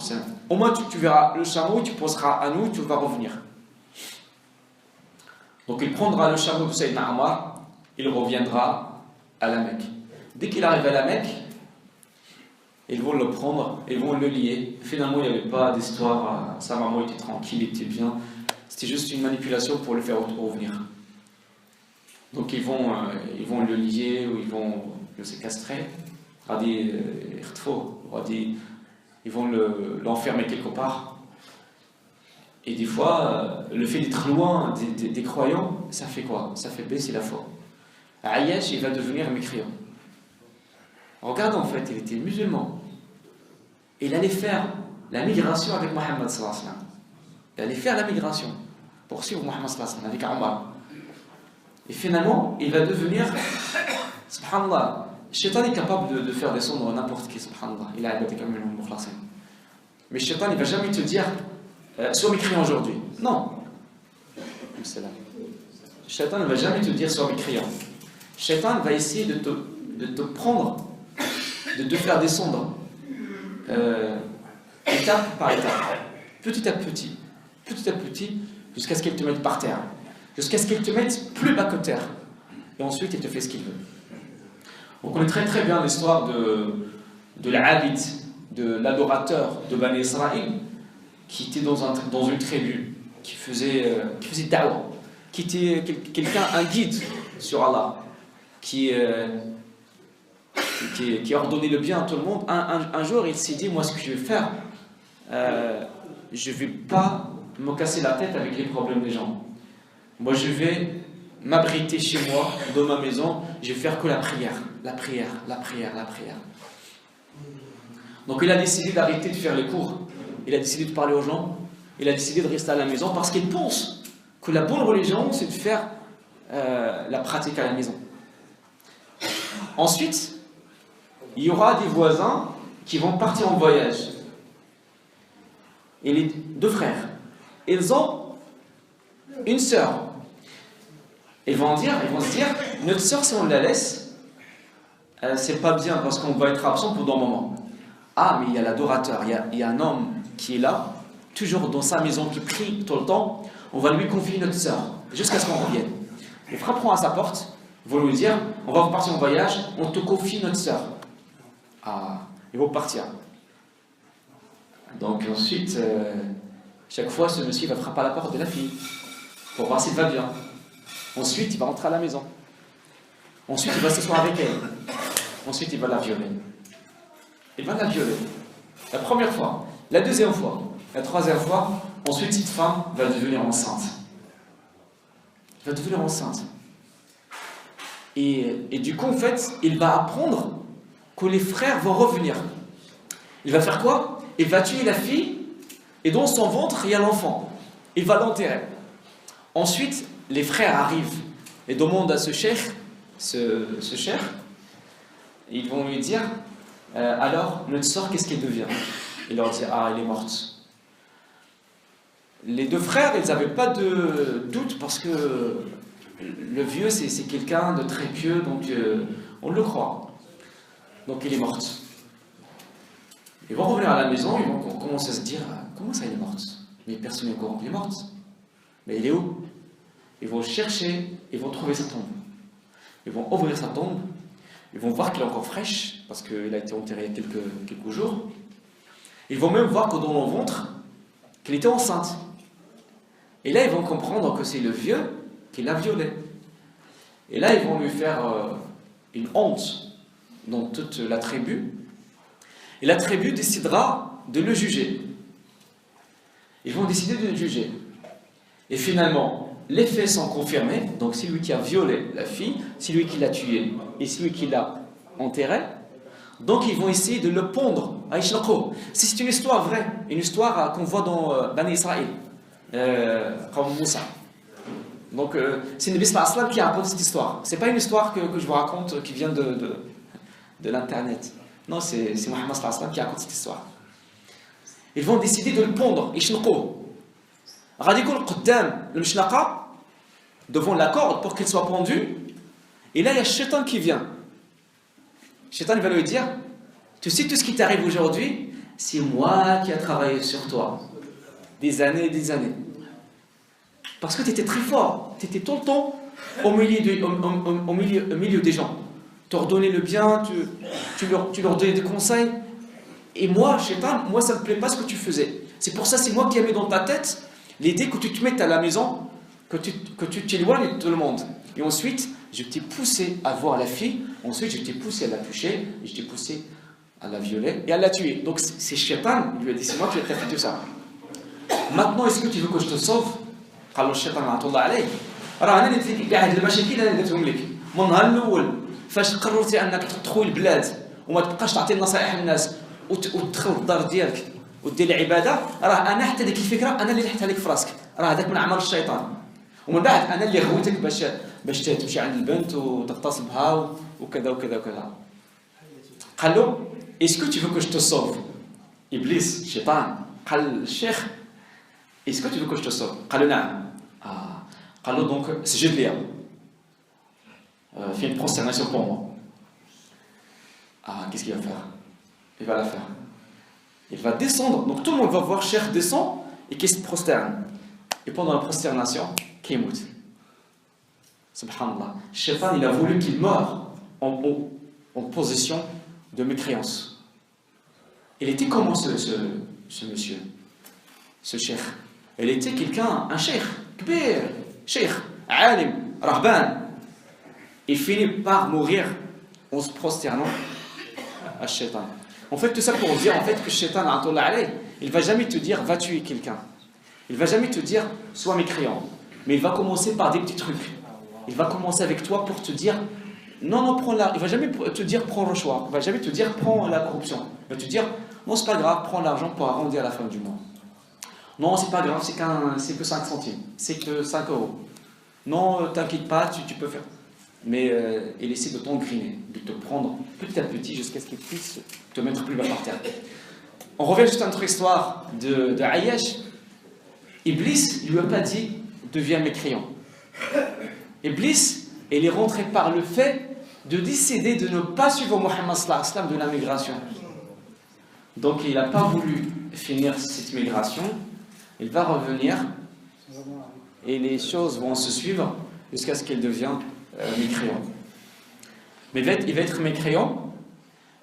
le chameau et tu penseras à nous et tu vas revenir. Donc il prendra le chameau de Sayyidina Omar il reviendra à la Mecque. Dès qu'il arrive à la Mecque, ils vont le prendre, ils vont le lier. Finalement, il n'y avait pas d'histoire, sa maman était tranquille, il était bien. C'était juste une manipulation pour le faire revenir. Donc ils vont le lier ou ils vont le séquestrer. Ils vont l'enfermer quelque part. Et des fois, le fait d'être loin des croyants, ça fait quoi? Ça fait baisser la foi. Ayyash, il va devenir mécréant. Regarde, en fait, il était musulman. Il allait faire la migration avec Mohammed sallallahu alayhi wa sallam. Il allait faire la migration pour suivre Mohammed sallallahu alayhi wa sallam avec Omar. Et finalement, il va devenir, subhanallah, le shaitan est capable de faire descendre n'importe qui, subhanallah. Il a abattu comme une mukhlasin. Mais le shaitan, il ne va jamais te dire, sois mécréant aujourd'hui. Non. Le shaitan ne va jamais te dire, sois mécréant. Le shaitan va essayer de te prendre, de te faire descendre étape par étape, petit à petit, jusqu'à ce qu'il te mette par terre, jusqu'à ce qu'il te mette plus bas que terre. Et ensuite, il te fait ce qu'il veut. On connaît très très bien l'histoire de l'abid, de l'adorateur de Bani Israël, qui était dans une tribu, qui faisait da'wah, qui était quelqu'un, un guide sur Allah, qui ordonnait le bien à tout le monde. Un jour, il s'est dit, moi, ce que je vais faire, je ne vais pas me casser la tête avec les problèmes des gens. Moi, je vais m'abriter chez moi, dans ma maison, je vais faire que la prière. Donc, il a décidé d'arrêter de faire les cours. Il a décidé de parler aux gens. Il a décidé de rester à la maison parce qu'il pense que la bonne religion, c'est de faire la pratique à la maison. Ensuite, il y aura des voisins qui vont partir en voyage. Et les deux frères, ils ont une sœur. Ils vont se dire, notre sœur, si on la laisse, c'est pas bien parce qu'on va être absent pendant un moment. Ah, mais il y a l'adorateur, il y a un homme qui est là, toujours dans sa maison, qui prie tout le temps. On va lui confier notre sœur, jusqu'à ce qu'on revienne. Ils frapperont à sa porte, ils vont lui dire, on va partir en voyage, on te confie notre sœur. Ah, ils vont partir. Donc ensuite, chaque fois, ce monsieur va frapper à la porte de la fille pour voir s'il va bien. Ensuite, il va rentrer à la maison. Ensuite, il va s'asseoir avec elle. Ensuite, il va la violer. La première fois, la deuxième fois, la troisième fois. Ensuite, cette femme va devenir enceinte. Et du coup, en fait, il va apprendre que les frères vont revenir. Il va faire quoi? Il va tuer la fille et dans son ventre, il y a l'enfant. Il va l'enterrer. Ensuite, les frères arrivent et demandent à ce cheikh, ils vont lui dire, alors, notre sœur, qu'est-ce qu'elle devient? Il leur dit, elle est morte. Les deux frères, ils n'avaient pas de doute parce que le vieux, c'est quelqu'un de très pieux, donc on le croit. Donc il est morte. Ils vont revenir à la maison, ils vont commencer à se dire, comment ça, elle est morte? Mais personne n'est au courant qu'elle est morte. Mais elle est où? Ils vont chercher, ils vont trouver sa tombe. Ils vont ouvrir sa tombe, ils vont voir qu'elle est encore fraîche, parce qu'elle a été enterrée il y a quelques jours. Ils vont même voir que dans le ventre, qu'elle était enceinte. Et là, ils vont comprendre que c'est le vieux qui l'a violée. Et là, ils vont lui faire une honte dans toute la tribu. Et la tribu décidera de le juger. Ils vont décider de le juger. Et finalement, les faits sont confirmés. Donc, c'est lui qui a violé la fille, c'est lui qui l'a tuée et c'est lui qui l'a enterrée. Donc, ils vont essayer de le pondre à Ishlaqo. C'est une histoire vraie, une histoire qu'on voit dans Bani Israël, comme Moussa. Donc, c'est Nabi sallallahu alayhi wa sallam qui raconte cette histoire. C'est pas une histoire que je vous raconte qui vient de l'internet. Non, c'est Mohammed sallallahu alayhi wa sallam qui raconte cette histoire. Ils vont décider de le pondre, Ishlaqo. Radikul Qaddam, le Mishlaqa, devant la corde pour qu'il soit pendu. Et là, il y a Shaitan qui vient. Shaitan va lui dire, tu sais tout ce qui t'arrive aujourd'hui, c'est moi qui ai travaillé sur toi. Des années et des années. Parce que tu étais très fort. Tu étais tout le temps au milieu des gens. T'ordonner le bien, tu leur donnais des conseils. Et moi, Shaitan, moi ça ne me plaît pas ce que tu faisais. C'est pour ça, c'est moi qui ai mis dans ta tête l'idée que tu te mettes à la maison, que tu t'éloignes de tout le monde. Et ensuite, je t'ai poussé à voir la fille, ensuite je t'ai poussé à la toucher, et je t'ai poussé à la violer et à la tuer. Donc c'est Shaitan, il lui a dit, c'est moi qui ai fait tout ça. Maintenant, est-ce que tu veux que je te sauve? قال له الشيطان لعنة الله عليه راه انا اللي درت لك كاع هاد المشاكل انا اللي درتهم لك من النهار الاول فاش قررتي انك تدخل البلاد وما تبقاش تعطي النصائح للناس وتدخل الدار ديالك ودير العباده راه انا حتى ديك الفكره انا اللي لحتها لك في راسك راه هذاك من اعمال الشيطان ومن بعد انا اللي غويتك باش تمشي عند البنت وتغتصب بها وكذا وكذا وكذا قال له est-ce que tu veux que je te sauve Iblis الشيطان قال الشيخ est-ce que tu veux que je te sauve قال له نعم قال له donc سجد لي fais une prosternation pour moi qu'est-ce qu'il va faire il va la faire il va descendre donc tout le monde va voir Cheikh descend et qui se prosterne et pendant la prosternation qui moute subhanallah Shaitan il a voulu qu'il meure en position de mécréance. Il était comment ce monsieur, ce cheikh? Il était quelqu'un, un cheikh, kbir, cheikh, alim, rahban. Il finit par mourir en se prosternant à Shaitan. En fait, tout ça pour dire en fait que Shaitan, il ne va jamais te dire va tuer quelqu'un. Il ne va jamais te dire sois mécréant. Mais il va commencer par des petits trucs. Il va commencer avec toi pour te dire non, prends il ne va jamais te dire prends le choix. Il ne va jamais te dire prends la corruption. Il va te dire non, c'est pas grave, prends l'argent pour arrondir à la fin du mois. Non, c'est pas grave, c'est que 5 centimes, c'est que 5 euros. Non, t'inquiète pas, tu peux faire. Mais il essaie de t'engriner, de te prendre petit à petit jusqu'à ce qu'il puisse te mettre plus bas par terre. On revient juste à notre histoire de Ayyash. Iblis lui a pas dit deviens mécréant. Iblis, il est rentré par le fait de décider de ne pas suivre Mohammed sallallahu alayhi wa sallam de la migration. Donc il n'a pas voulu finir cette migration, il va revenir et les choses vont se suivre jusqu'à ce qu'il devienne mécréant. Mais il va être mécréant,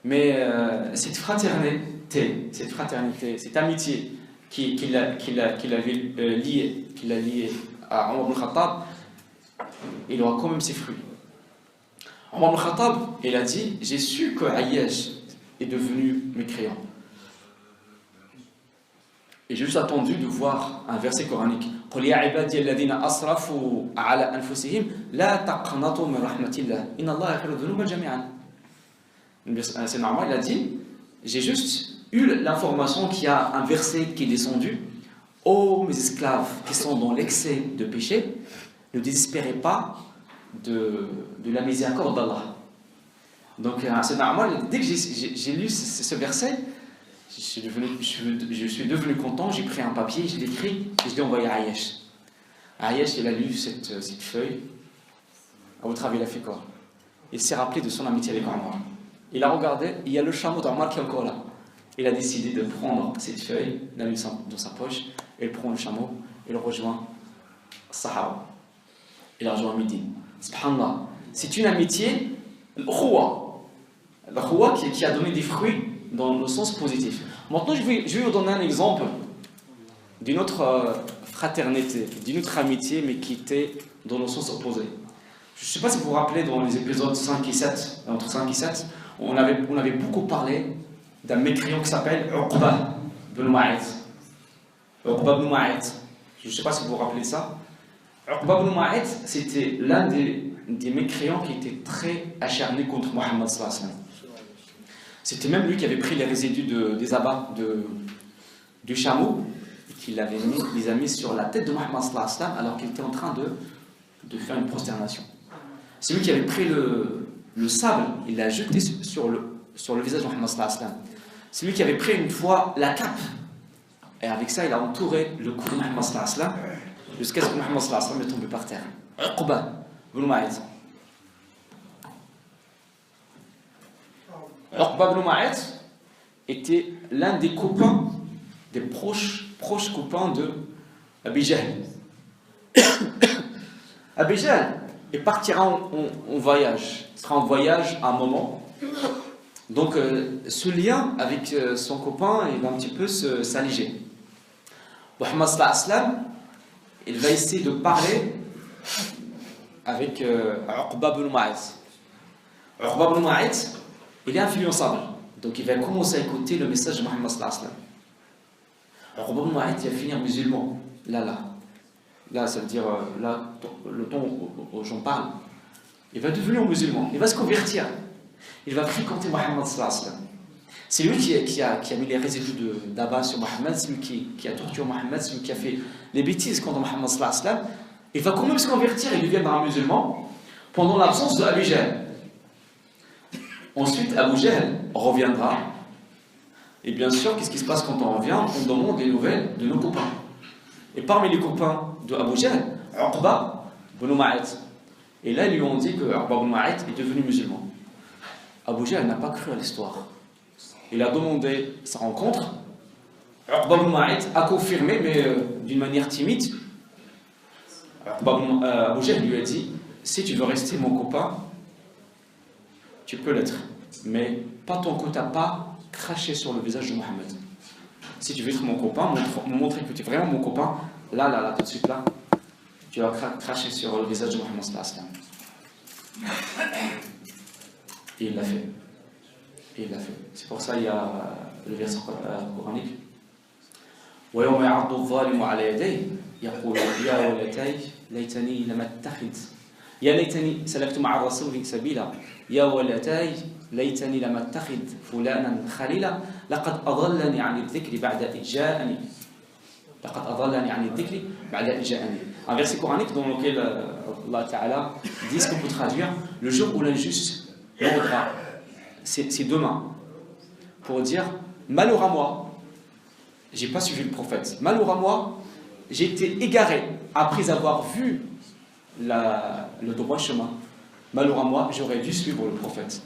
mais cette fraternité, cette amitié qu'il a liée à Omar ibn Khattab, il aura quand même ses fruits. Omar ibn Khattab, il a dit, j'ai su que Ayyash est devenu mécréant. Et j'ai juste attendu de voir un verset coranique. قُلْ يَا عِبَادِيَ الَّذِينَ أَسْرَفُوا عَلَى أَنفُسِهِمْ لَا تَقْنَطُوا مِنْ رَحْمَةِ اللَّهِ إِنَّ اللَّهَ يَغْفِرُ الذُّنُوبَ جَمِيعًا. C'est normal, il a dit, j'ai juste eu l'information qu'il y a un verset qui est descendu. Ô mes esclaves qui sont dans l'excès de péché, ne désespérez pas de la miséricorde d'Allah. Donc c'est normal, dès que j'ai lu ce verset, je suis devenu content, j'ai pris un papier, je l'ai écrit et je l'ai envoyé à Ayyash. Ayyash, il a lu cette feuille. À votre avis, il a fait quoi? Il s'est rappelé de son amitié avec Omar. Il a regardé, il y a le chameau d'Omar qui est encore là. Il a décidé de prendre cette feuille, il l'a mis dans sa poche, et il prend le chameau, et il rejoint Sahara. Il a rejoint Médine. Subhanallah. C'est une amitié, l'ukhuwa qui a donné des fruits dans le sens positif. Maintenant, je vais vous donner un exemple d'une autre fraternité, d'une autre amitié, mais qui était dans le sens opposé. Je ne sais pas si vous vous rappelez, dans les épisodes 5 et 7, entre 5 et 7, on avait beaucoup parlé d'un mécréant qui s'appelle Uqba ibn Ma'it. Uqba ibn Ma'it. Je ne sais pas si vous vous rappelez de ça. Uqba ibn Ma'it, c'était l'un des mécréants qui était très acharné contre Mohammed sallallahu alayhi wa sallam. C'était même lui qui avait pris les résidus des abats du chameau et qui les a mis sur la tête de Mohammed sallallahu alayhi wa sallam alors qu'il était en train de faire une prosternation. C'est lui qui avait pris le sable, il l'a jeté sur le visage de Mohammed sallallahu alayhi wa sallam. C'est lui qui avait pris une fois la cape et avec ça il a entouré le cou de Mohammed sallallahu alayhi wa sallam jusqu'à ce que Mohammed sallallahu alayhi wa sallam est tombé par terre. Uqba ibn Ma'it. Uqba ibn Ma'it était l'un des copains, des proches copains de Abi Jahl. Abi Jahl, et partira en voyage. Il sera en voyage à un moment. Donc ce lien avec son copain, il va un petit peu s'alléger. Muhammad sallallahu alayhi wa sallam, il va essayer de parler avec Uqba ibn Ma'it. Uqba ibn Ma'it, il est influençable. Donc il va commencer à écouter le message de Muhammad sallallahu alayhi wa sallam. Uqba ibn Ma'it, il va finir musulman. Là, ça veut dire, là, le temps où j'en parle, il va devenir musulman, il va se convertir, il va fréquenter Muhammad sallallahu alayhi wa sallam. C'est lui qui a mis les résidus d'abat sur Muhammad, c'est lui qui a torturé Muhammad, c'est lui qui a fait les bêtises contre Muhammad sallallahu alayhi wa sallam. Il va quand même se convertir et deviendra un musulman pendant l'absence de Abu Jahl. Ensuite, Abu Jahl reviendra, et bien sûr, qu'est-ce qui se passe quand on revient? On demande les nouvelles de nos copains. Et parmi les copains de Abu Jahl, Uqba ibn Ma'it. Et là, ils lui ont dit que Uqba ibn Ma'it est devenu musulman. Abu Jahl n'a pas cru à l'histoire. Il a demandé sa rencontre. Uqba ibn Ma'it a confirmé, mais d'une manière timide. Abu Jahl lui a dit, si tu veux rester mon copain, tu peux l'être. Mais pas tant que tu n'as pas craché sur le visage de Mohammed. Si tu veux être mon copain, montrer que tu es vraiment mon copain, là, tout de suite là, tu vas cracher sur le visage de Mohammed sallallahu alayhi wa sallam. Et il l'a fait. C'est pour ça qu'il y a le verset coranique. وَيَوْمَ يَعَضُّ الظَّالِمُ عَلَى يَدَيْهِ يَقُولُ يَا وَيْلَتَيْ لَيْتَنِي لَمْ أَتَّخِذْ يَا لَيْتَنِي سَلَكْتُ مَعَ الرَّسُولِ سَبِيلًا يَا وَيْلَتَيْ لَيْتَنِي لَمْ أَتَّخِذْ فُلَانًا خَلِيلًا لَقَدْ أَضَلَّنِي عَنِ الذِّكْرِ بَعْدَ إِذْ جَاءَنِي لَقَدْ أَضَلَّنِي عَنِ الذِّكْرِ بَعْدَ إِذْ جَاءَنِي. Un verset coranique dans lequel Allah Ta'ala dit ce qu'on peut traduire: le jour où l'injuste mordra ses deux mains pour dire malheur à moi, j'ai pas suivi le prophète, malheur à moi, j'ai été égaré après avoir vu le droit chemin, malheur à moi, j'aurais dû suivre le prophète.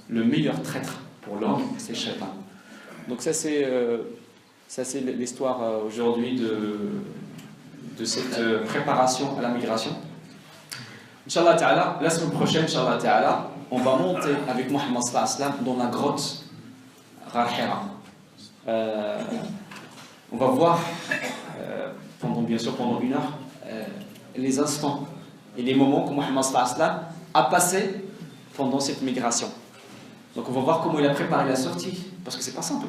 Le meilleur traître pour l'homme, c'est le shaitan. Donc ça c'est l'histoire aujourd'hui de cette préparation à la migration. Inch'Allah Ta'ala, la semaine prochaine, Inch'Allah Ta'ala, on va monter avec Muhammad sallallahu alayhi wa sallam dans la grotte Ghar Hira. On va voir, pendant une heure, les instants et les moments que Muhammad sallallahu alayhi wa sallam a passé pendant cette migration. Donc on va voir comment il a préparé la sortie, parce que c'est pas simple.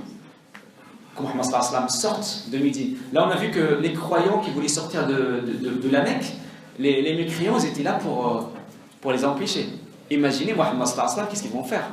Que Muhammad sallallahu alayhi wa sallam sorte de Médine. Là on a vu que les croyants qui voulaient sortir de la Mecque, les mécréants, ils étaient là pour les empêcher. Imaginez Muhammad sallallahu alayhi wa sallam, qu'est-ce qu'ils vont faire?